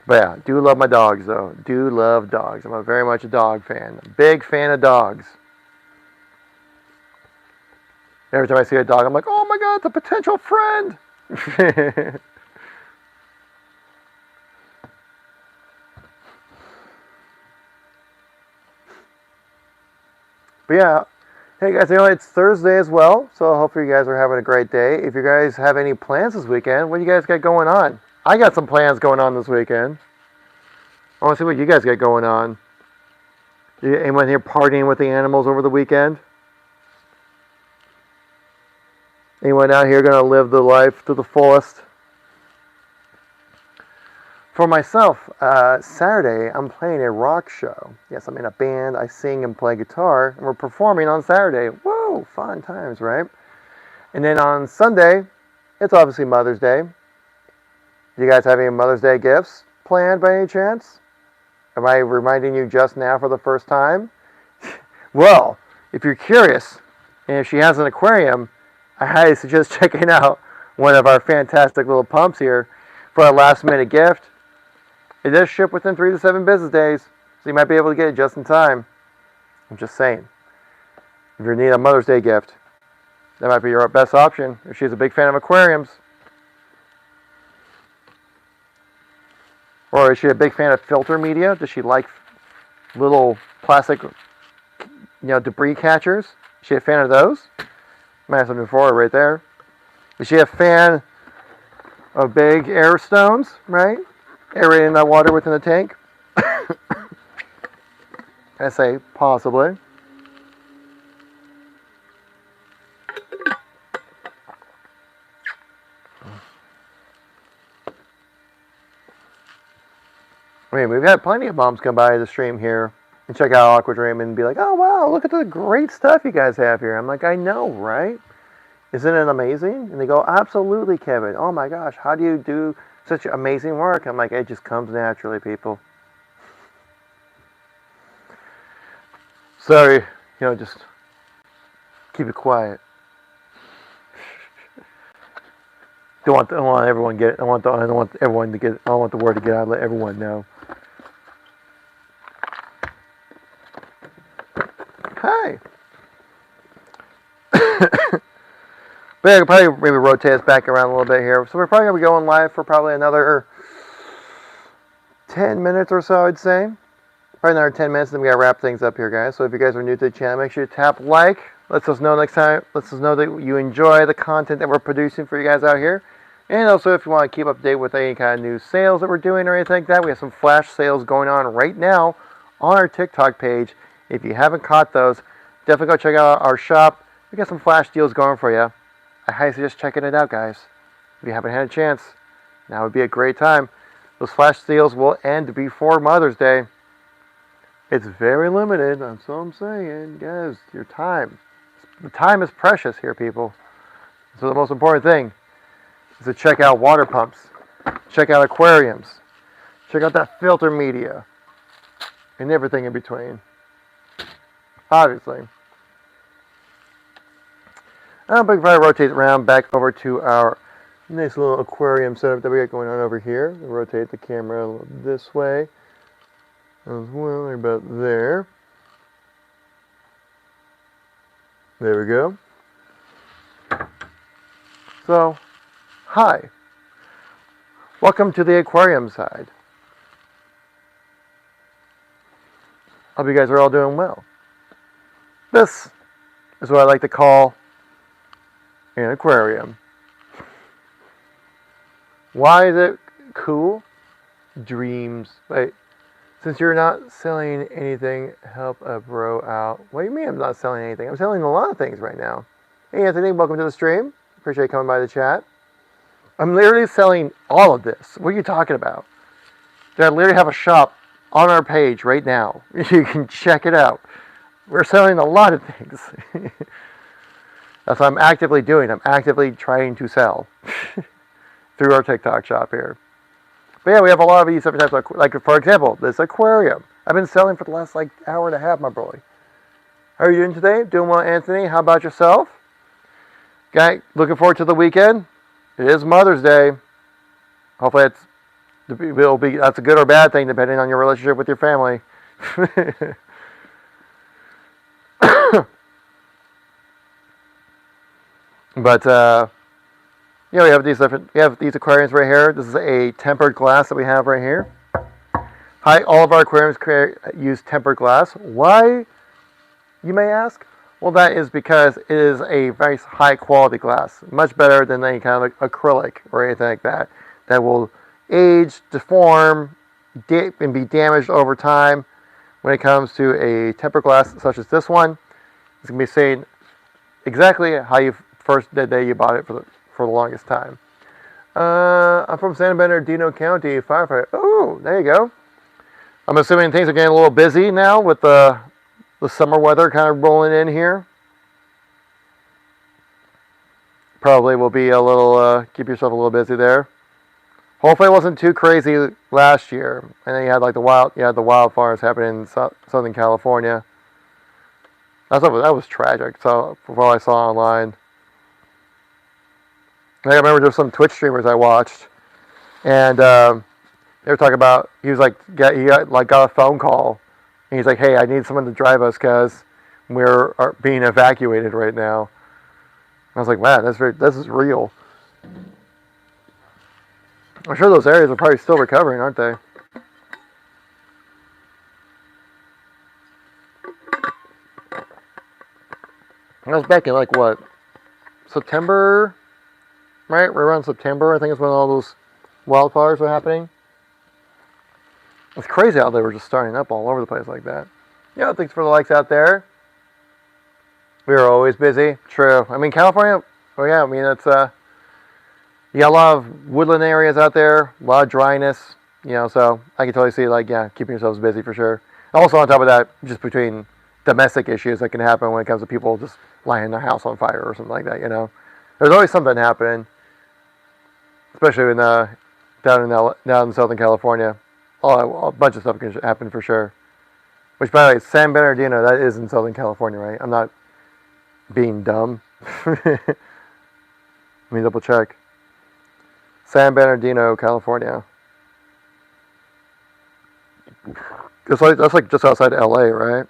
But yeah, do love my dogs though. Do love dogs. I'm very much a dog fan. Big fan of dogs. Every time I see a dog, I'm like, oh my god, it's a potential friend. But yeah, hey guys, it's Thursday as well, so hopefully you guys are having a great day. If you guys have any plans this weekend, what do you guys got going on? I got some plans going on this weekend. I want to see what you guys got going on. Anyone here partying with the animals over the weekend? Anyone out here going to live the life to the fullest? For myself, Saturday, I'm playing a rock show. Yes, I'm in a band. I sing and play guitar, and we're performing on Saturday. Whoa, fun times, right? And then on Sunday, it's obviously Mother's Day. Do you guys have any Mother's Day gifts planned by any chance? Am I reminding you just now for the first time? Well, if you're curious, and if she has an aquarium, I highly suggest checking out one of our fantastic little pumps here for a last minute gift. It does ship within 3 to 7 business days, so you might be able to get it just in time. I'm just saying. If you need a Mother's Day gift, that might be your best option if she's a big fan of aquariums. Or is she a big fan of filter media? Does she like little plastic, debris catchers? Is she a fan of those? Might have something for her right there. Is she a fan of big air stones, right? Aerating that water within the tank? I say possibly. I mean, we've had plenty of moms come by the stream here and check out Aquadream and be like, oh, wow, look at the great stuff you guys have here. I'm like, I know, right? Isn't it amazing? And they go, absolutely, Kevin. Oh, my gosh, how do you do such amazing work? I'm like, it just comes naturally, people. Sorry, just keep it quiet. I want everyone to get it. I want the word to get out. Let everyone know. Hi. But yeah, I could probably maybe rotate us back around a little bit here. So we're probably going to be going live for probably another 10 minutes or so, I'd say. Probably another 10 minutes, then we got to wrap things up here, guys. So if you guys are new to the channel, make sure you tap like. Lets us know next time. Lets us know that you enjoy the content that we're producing for you guys out here. And also, if you want to keep up to date with any kind of new sales that we're doing or anything like that, we have some flash sales going on right now on our TikTok page. If you haven't caught those, definitely go check out our shop. We got some flash deals going for you. I highly suggest checking it out, guys. If you haven't had a chance, now would be a great time. Those flash deals will end before Mother's Day. It's very limited, that's what I'm saying. Guys, your time. The time is precious here, people. So the most important thing is to check out water pumps, check out aquariums, check out that filter media, and everything in between. Obviously. But we can probably rotate around back over to our nice little aquarium setup that we got going on over here. We'll rotate the camera a little this way as well, right about there. There we go. So, hi. Welcome to the aquarium side. Hope you guys are all doing well. This is what I like to call an aquarium. Why is it cool? Dreams. Wait, since you're not selling anything, help a bro out. What do you mean I'm not selling anything? I'm selling a lot of things right now. Hey Anthony, welcome to the stream. Appreciate you coming by the chat. I'm literally selling all of this. What are you talking about? I literally have a shop on our page right now. You can check it out. We're selling a lot of things. That's what I'm actively doing. I'm actively trying to sell through our TikTok shop here. But yeah, we have a lot of these different types of, like for example, this aquarium. I've been selling for the last like hour and a half, my boy. How are you doing today? Doing well, Anthony. How about yourself? Okay, looking forward to the weekend. It is Mother's Day. Hopefully that's a good or bad thing depending on your relationship with your family. But we have these aquariums right here. This is a tempered glass that we have right here. Hi, all of our aquariums use tempered glass. Why, you may ask? Well, that is because it is a very high quality glass, much better than any kind of acrylic or anything like that. That will age, deform, and be damaged over time. When it comes to a tempered glass such as this one, it's gonna be saying exactly how you first the day you bought it for the longest time. I'm from San Bernardino County, firefighter. Oh, there you go. I'm assuming things are getting a little busy now with the summer weather kind of rolling in here. Probably will be a little, keep yourself a little busy there. Hopefully it wasn't too crazy last year. And then you had like the wildfires happening in Southern California. That was tragic. So from what I saw online. I remember there's some Twitch streamers I watched, and they were talking about he got a phone call, and he's like, "Hey, I need someone to drive us because we're being evacuated right now." I was like, "Man, this is real." I'm sure those areas are probably still recovering, aren't they? I was back in like what, September. Right, right around September, I think is when all those wildfires were happening. It's crazy how they were just starting up all over the place like that. Yeah, thanks for the likes out there. We are always busy. True. I mean, California, oh yeah, I mean, it's, you got a lot of woodland areas out there, a lot of dryness, so I can totally see, keeping yourselves busy for sure. Also, on top of that, just between domestic issues that can happen when it comes to people just lighting their house on fire or something like that, There's always something happening. Especially down in Southern California. A bunch of stuff can happen for sure. Which, by the way, San Bernardino, that is in Southern California, right? I'm not being dumb. Let me double check. San Bernardino, California. That's like just outside LA, right?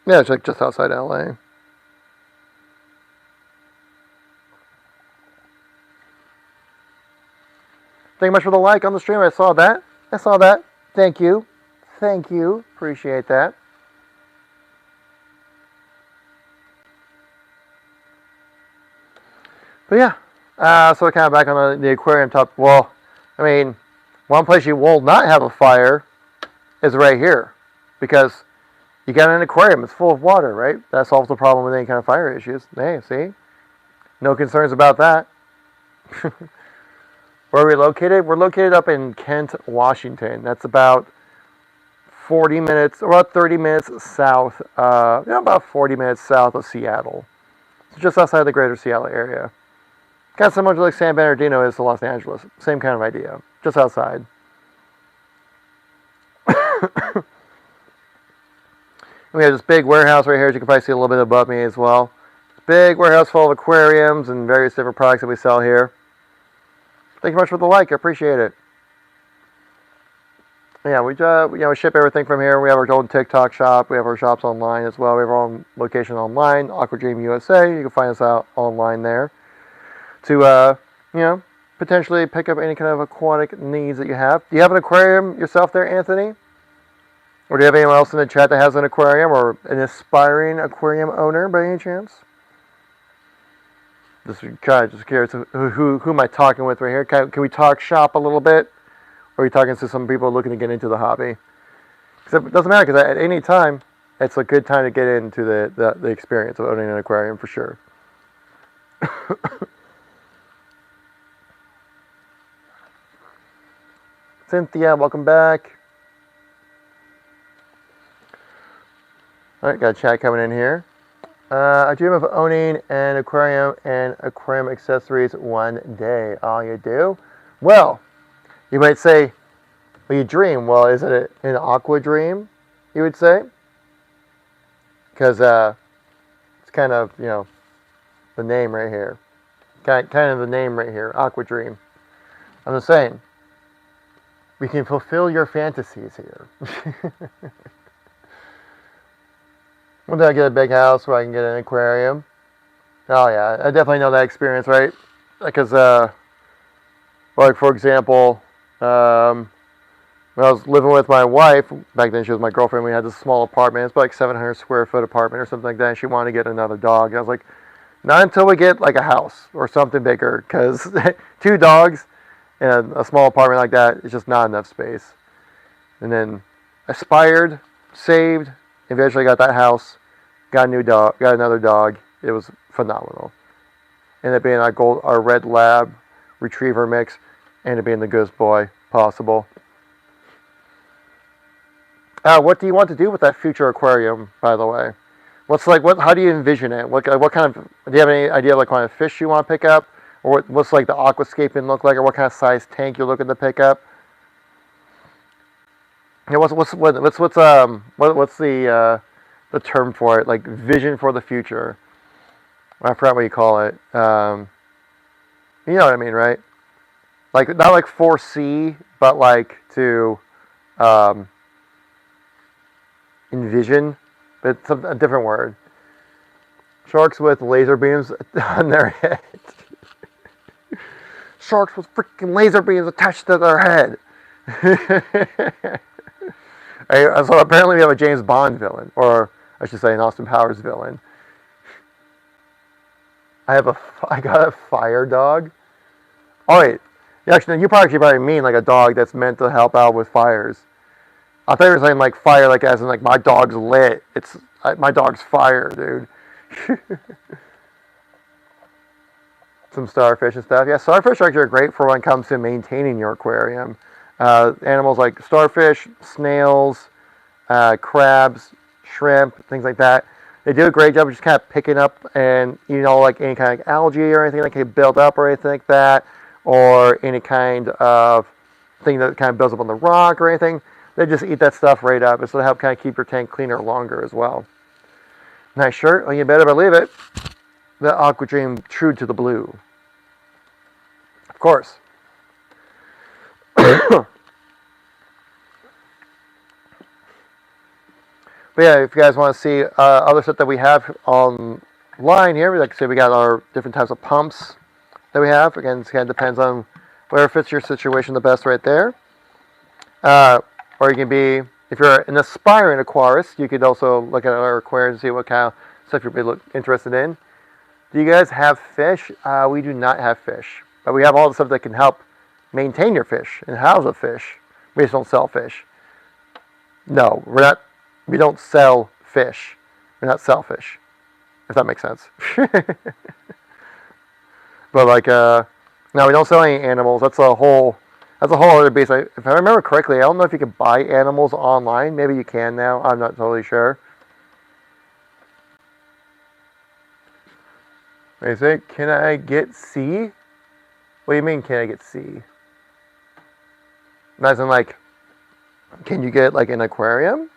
Yeah, it's like just outside LA. Thank you much for the like on the stream. I saw that. I saw that. Thank you. Thank you. Appreciate that. But yeah, so kind of back on the aquarium top. Well, I mean, one place you will not have a fire is right here, because you got an aquarium. It's full of water, right? That solves the problem with any kind of fire issues. Hey, see, no concerns about that. Where are we located? We're located up in Kent, Washington. That's about 40 minutes, about 30 minutes south, about 40 minutes south of Seattle. So just outside the greater Seattle area. Kind of similar to like San Bernardino is to Los Angeles. Same kind of idea. Just outside. We have this big warehouse right here, as you can probably see a little bit above me as well. Big warehouse full of aquariums and various different products that we sell here. Thank you much for the like. I appreciate it. Yeah, we ship everything from here. We have our own TikTok shop. We have our shops online as well. We have our own location online, Aquadream USA. You can find us out online there to potentially pick up any kind of aquatic needs that you have. Do you have an aquarium yourself there, Anthony? Or do you have anyone else in the chat that has an aquarium or an aspiring aquarium owner by any chance? Just curious, who am I talking with right here? Can we talk shop a little bit? Or are you talking to some people looking to get into the hobby? Because it doesn't matter, because at any time, it's a good time to get into the experience of owning an aquarium for sure. Cynthia, welcome back. All right, got a chat coming in here. I dream of owning an aquarium and aquarium accessories one day. Oh, you do? Well, you might say, well, you dream. Well, is it an Aquadream, you would say? Because it's kind of, the name right here. Kind of the name right here, Aquadream. I'm just saying, we can fulfill your fantasies here. One day I get a big house where I can get an aquarium. Oh yeah, I definitely know that experience, right? Because, like for example, when I was living with my wife, back then she was my girlfriend, we had this small apartment. It's like 700 square foot apartment or something like that. And she wanted to get another dog. I was like, not until we get like a house or something bigger, because 2 dogs in a small apartment like that is just not enough space. And then aspired, saved, eventually got that house, got a new dog, got another dog. It was phenomenal. Ended up being our red lab retriever mix, ended up being the goodest boy possible. What do you want to do with that future aquarium, by the way? How do you envision it? What kind of, do you have any idea of what kind of fish you want to pick up? Or what's like the aquascaping look like, or what kind of size tank you're looking to pick up? Yeah, what's the term for it? Like vision for the future. I forgot what you call it. You know what I mean, right? Like not like foresee, but like to envision. But it's a different word. Sharks with laser beams on their head. Sharks with freaking laser beams attached to their head. So apparently we have a James Bond villain, or I should say an Austin Powers villain. I got a fire dog. Oh wait, you probably mean like a dog that's meant to help out with fires. I thought you were saying like fire, like as in like my dog's lit. My dog's fire, dude. Some starfish and stuff. Yeah, starfish are great for when it comes to maintaining your aquarium. Animals like starfish, snails, crabs, shrimp, things like that. They do a great job of just kind of picking up and like any kind of algae or anything that can build up or anything like that, or any kind of thing that kind of builds up on the rock or anything. They just eat that stuff right up. It's to help kind of keep your tank cleaner longer as well. Nice shirt. Well, you better believe it. The Aquadream True to the Blue. Of course. But But yeah, if you guys want to see other stuff that we have online here, like I said, we got our different types of pumps that we have. Again, it kind of depends on where fits your situation the best right there. Or you can be, if you're an aspiring aquarist, you could also look at our aquariums and see what kind of stuff you'd be interested in. Do you guys have fish? We do not have fish, but we have all the stuff that can help maintain your fish and house a fish. We just don't sell fish. No, we don't sell fish. We're not selfish, if that makes sense. But like, no, we don't sell any animals. That's a whole other beast. If I remember correctly, I don't know if you can buy animals online. Maybe you can now. I'm not totally sure. They say, can I get C? What do you mean, can I get C? As in, like, can you get, like, an aquarium?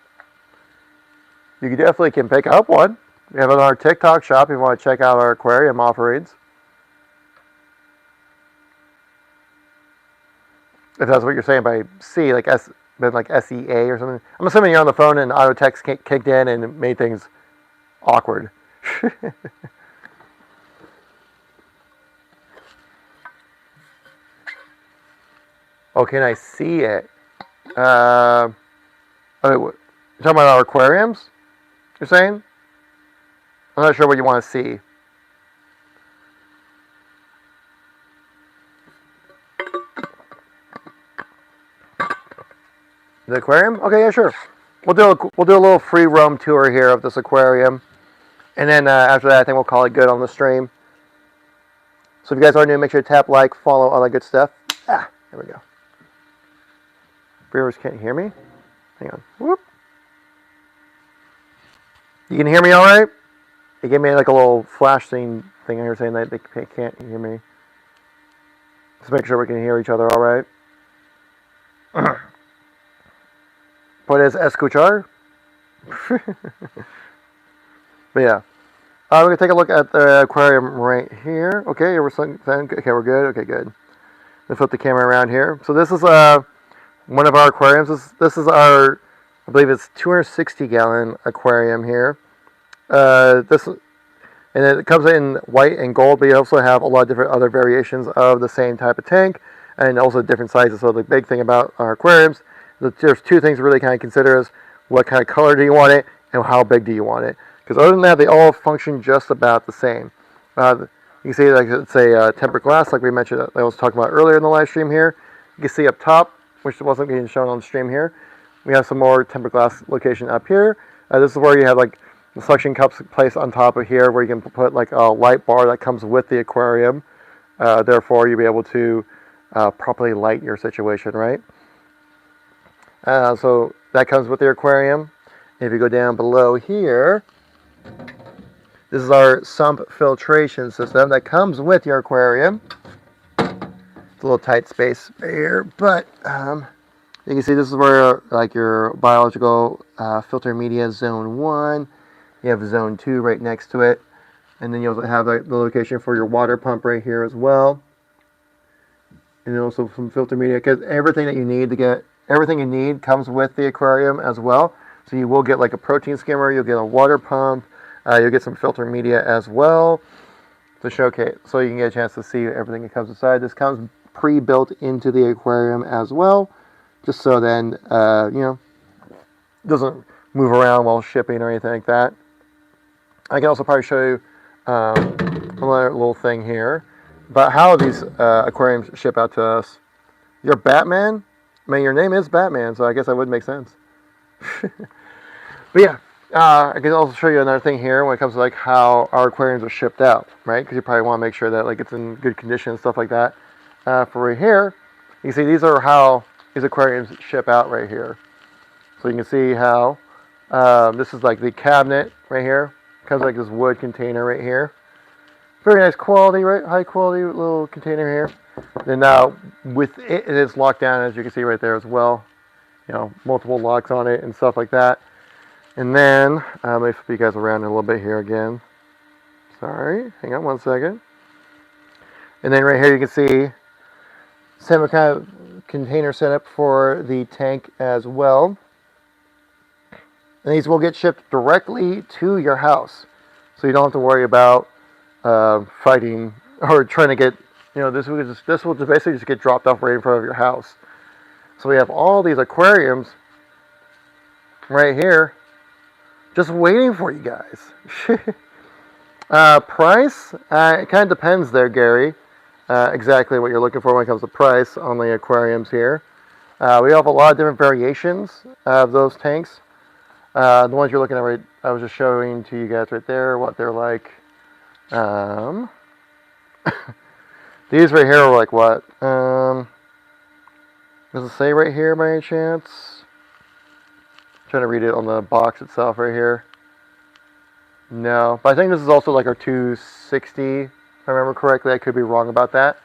You definitely can pick up one. We have it on our TikTok shop if you want to check out our aquarium offerings. If that's what you're saying by C, like like SEA or something. I'm assuming you're on the phone and auto text kicked in and made things awkward. Oh, can I see it? Okay, you're talking about our aquariums? You're saying? I'm not sure what you want to see. The aquarium? Okay, yeah, sure. We'll do a little free roam tour here of this aquarium, and then after that, I think we'll call it good on the stream. So if you guys are new, make sure to tap like, follow, all that good stuff. There we go. Viewers can't hear me. Hang on. Whoop. You can hear me all right? It gave me like a little flash thing here saying that they can't hear me. Let's make sure we can hear each other all right. Puedes escuchar? But yeah. We're going to take a look at the aquarium right here. Okay, we're good. Okay, good. Let's flip the camera around here. So this is one of our aquariums. This is our, I believe it's 260 gallon aquarium here. And it comes in white and gold, but you also have a lot of different other variations of the same type of tank, and also different sizes. So the big thing about our aquariums, there's two things to really kind of consider: is what kind of color do you want it, and how big do you want it? Because other than that, they all function just about the same. You can see, like, it's a tempered glass, like we mentioned, I was talking about earlier in the live stream here. You can see up top, which wasn't being shown on the stream here, we have some more tempered glass location up here. This is where you have like the suction cups placed on top of here, where you can put like a light bar that comes with the aquarium. Therefore, you'll be able to properly light your situation, right? So that comes with the aquarium. If you go down below here, this is our sump filtration system that comes with your aquarium. It's a little tight space right here, but you can see this is where like your biological filter media zone 1. You have zone 2 right next to it, and then you also have the location for your water pump right here as well, and then also some filter media, because everything you need comes with the aquarium as well. So you will get like a protein skimmer, you'll get a water pump, you'll get some filter media as well to showcase, so you can get a chance to see everything that comes inside. This comes pre-built into the aquarium as well, just so then it doesn't move around while shipping or anything like that. I can also probably show you another little thing here about how these aquariums ship out to us. You're Batman? I mean, your name is Batman, so I guess that would make sense. But yeah, I can also show you another thing here when it comes to like how our aquariums are shipped out, right? Because you probably want to make sure that like it's in good condition and stuff like that. For right here, you can see these are how these aquariums ship out right here. So you can see how this is like the cabinet right here. Comes like this wood container right here. Very nice quality, right? High quality little container here. Then now with it is locked down, as you can see right there as well. Multiple locks on it and stuff like that. And then let me flip you guys around a little bit here again. Sorry, hang on one second. And then right here you can see same kind of container setup for the tank as well. And these will get shipped directly to your house. So you don't have to worry about fighting or trying to get, this will just basically just get dropped off right in front of your house. So we have all these aquariums right here just waiting for you guys. Price, it kind of depends there, Gary, exactly what you're looking for when it comes to price on the aquariums here. We have a lot of different variations of those tanks. The ones you're looking at right, I was just showing to you guys right there what they're like. These right here are like what? Does it say right here by any chance? I'm trying to read it on the box itself right here. No, but I think this is also like our 260, if I remember correctly. I could be wrong about that.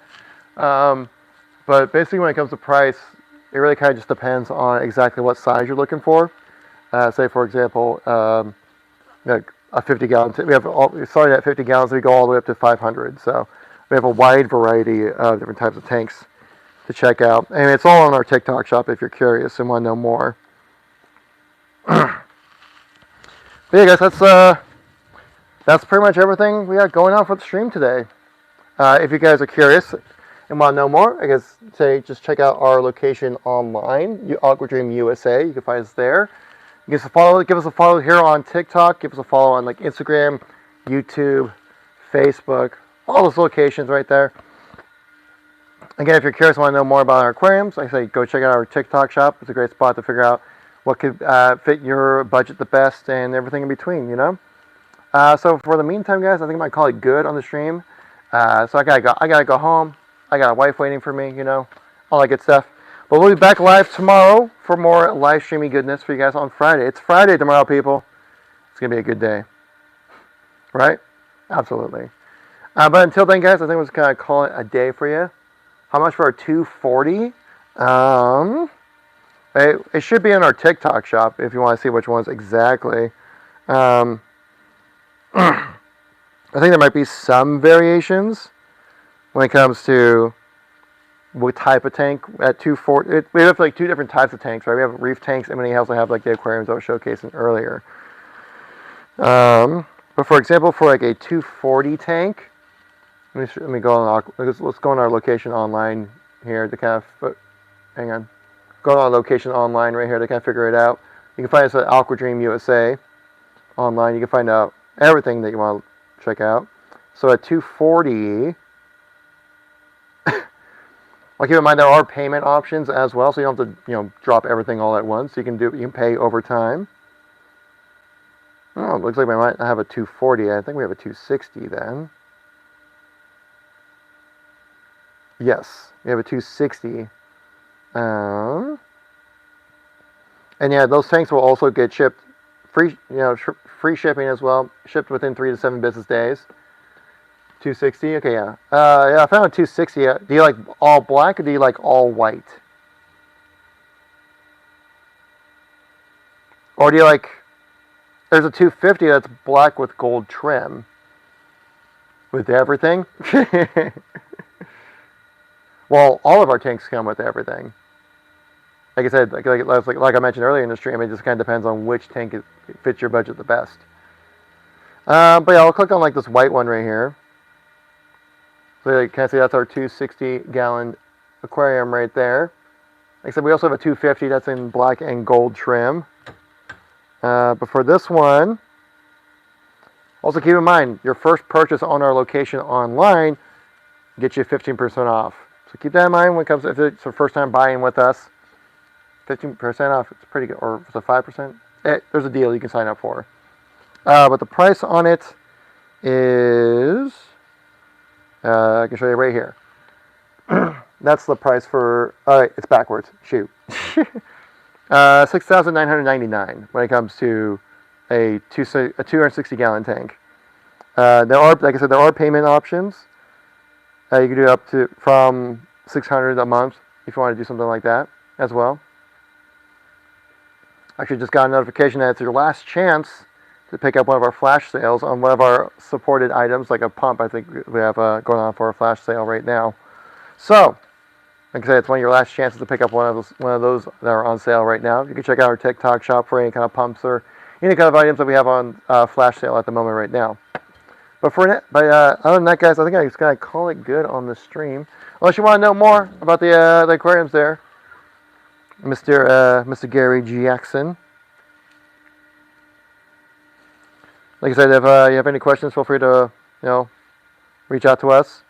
But basically when it comes to price, it really kind of just depends on exactly what size you're looking for. Say for example, like a 50-gallon. We started at 50 gallons. We go all the way up to 500. So we have a wide variety of different types of tanks to check out, and it's all on our TikTok shop if you're curious and want to know more. But yeah, guys, that's pretty much everything we got going on for the stream today. If you guys are curious and want to know more, I guess just check out our location online, Aquadream USA. You can find us there. Give us a follow here on TikTok. Give us a follow on like Instagram, YouTube, Facebook, all those locations right there. Again, if you're curious and want to know more about our aquariums, like I say, go check out our TikTok shop. It's a great spot to figure out what could fit your budget the best and everything in between, So for the meantime, guys, I think I might call it good on the stream. So I gotta go home. I got a wife waiting for me, all that good stuff. But we'll be back live tomorrow for more live streaming goodness for you guys on Friday. It's Friday tomorrow, people. It's gonna be a good day, right? Absolutely. But until then, guys, I think we're just gonna call it a day for you. How much for our 240? It should be in our TikTok shop if you want to see which ones exactly. I think there might be some variations when it comes to what type of tank at 240. We have like two different types of tanks, right? We have reef tanks, and then we also have like the aquariums that I was showcasing earlier. But for example, for like a 240 tank, let me go on. Let's go on our location online here to kind of hang on. Go on our location online right here to kind of figure it out. You can find us at Aquadream USA online. You can find out everything that you want to check out. So at 240, well, keep in mind there are payment options as well, so you don't have to drop everything all at once. You can pay over time. Oh, it looks like we might have a 240. I think we have a 260 then. Yes, we have a 260. And yeah, those tanks will also get shipped free, free shipping as well, shipped within 3 to 7 business days. 260. Okay, yeah. Yeah, I found a 260. Do you like all black or do you like all white? Or do you like? There's a 250 that's black with gold trim. With everything. Well, all of our tanks come with everything. Like I said, like I mentioned earlier in the stream, it just kind of depends on which tank fits your budget the best. But yeah, I'll click on like this white one right here. So you can see that's our 260-gallon aquarium right there. Like I said, we also have a 250 that's in black and gold trim. But for this one, also keep in mind, your first purchase on our location online gets you 15% off. So keep that in mind when it comes to if it's your first time buying with us. 15% off, it's pretty good. Or if it's a 5%, there's a deal you can sign up for. But the price on it is, I can show you right here. That's the price for, it's backwards, shoot. $6,999 when it comes to a 260-gallon tank. Like I said, there are payment options. You can do up to from $600 a month if you want to do something like that as well. Actually, just got a notification that it's your last chance to pick up one of our flash sales on one of our supported items, like a pump. I think we have going on for a flash sale right now. So, like I said, it's one of your last chances to pick up one of those that are on sale right now. You can check out our TikTok shop for any kind of pumps or any kind of items that we have on flash sale at the moment right now. But other than that, guys, I think I'm just gonna call it good on the stream. Unless you want to know more about the aquariums there, Mr. Gary Jackson. Like I said, if you have any questions, feel free to reach out to us.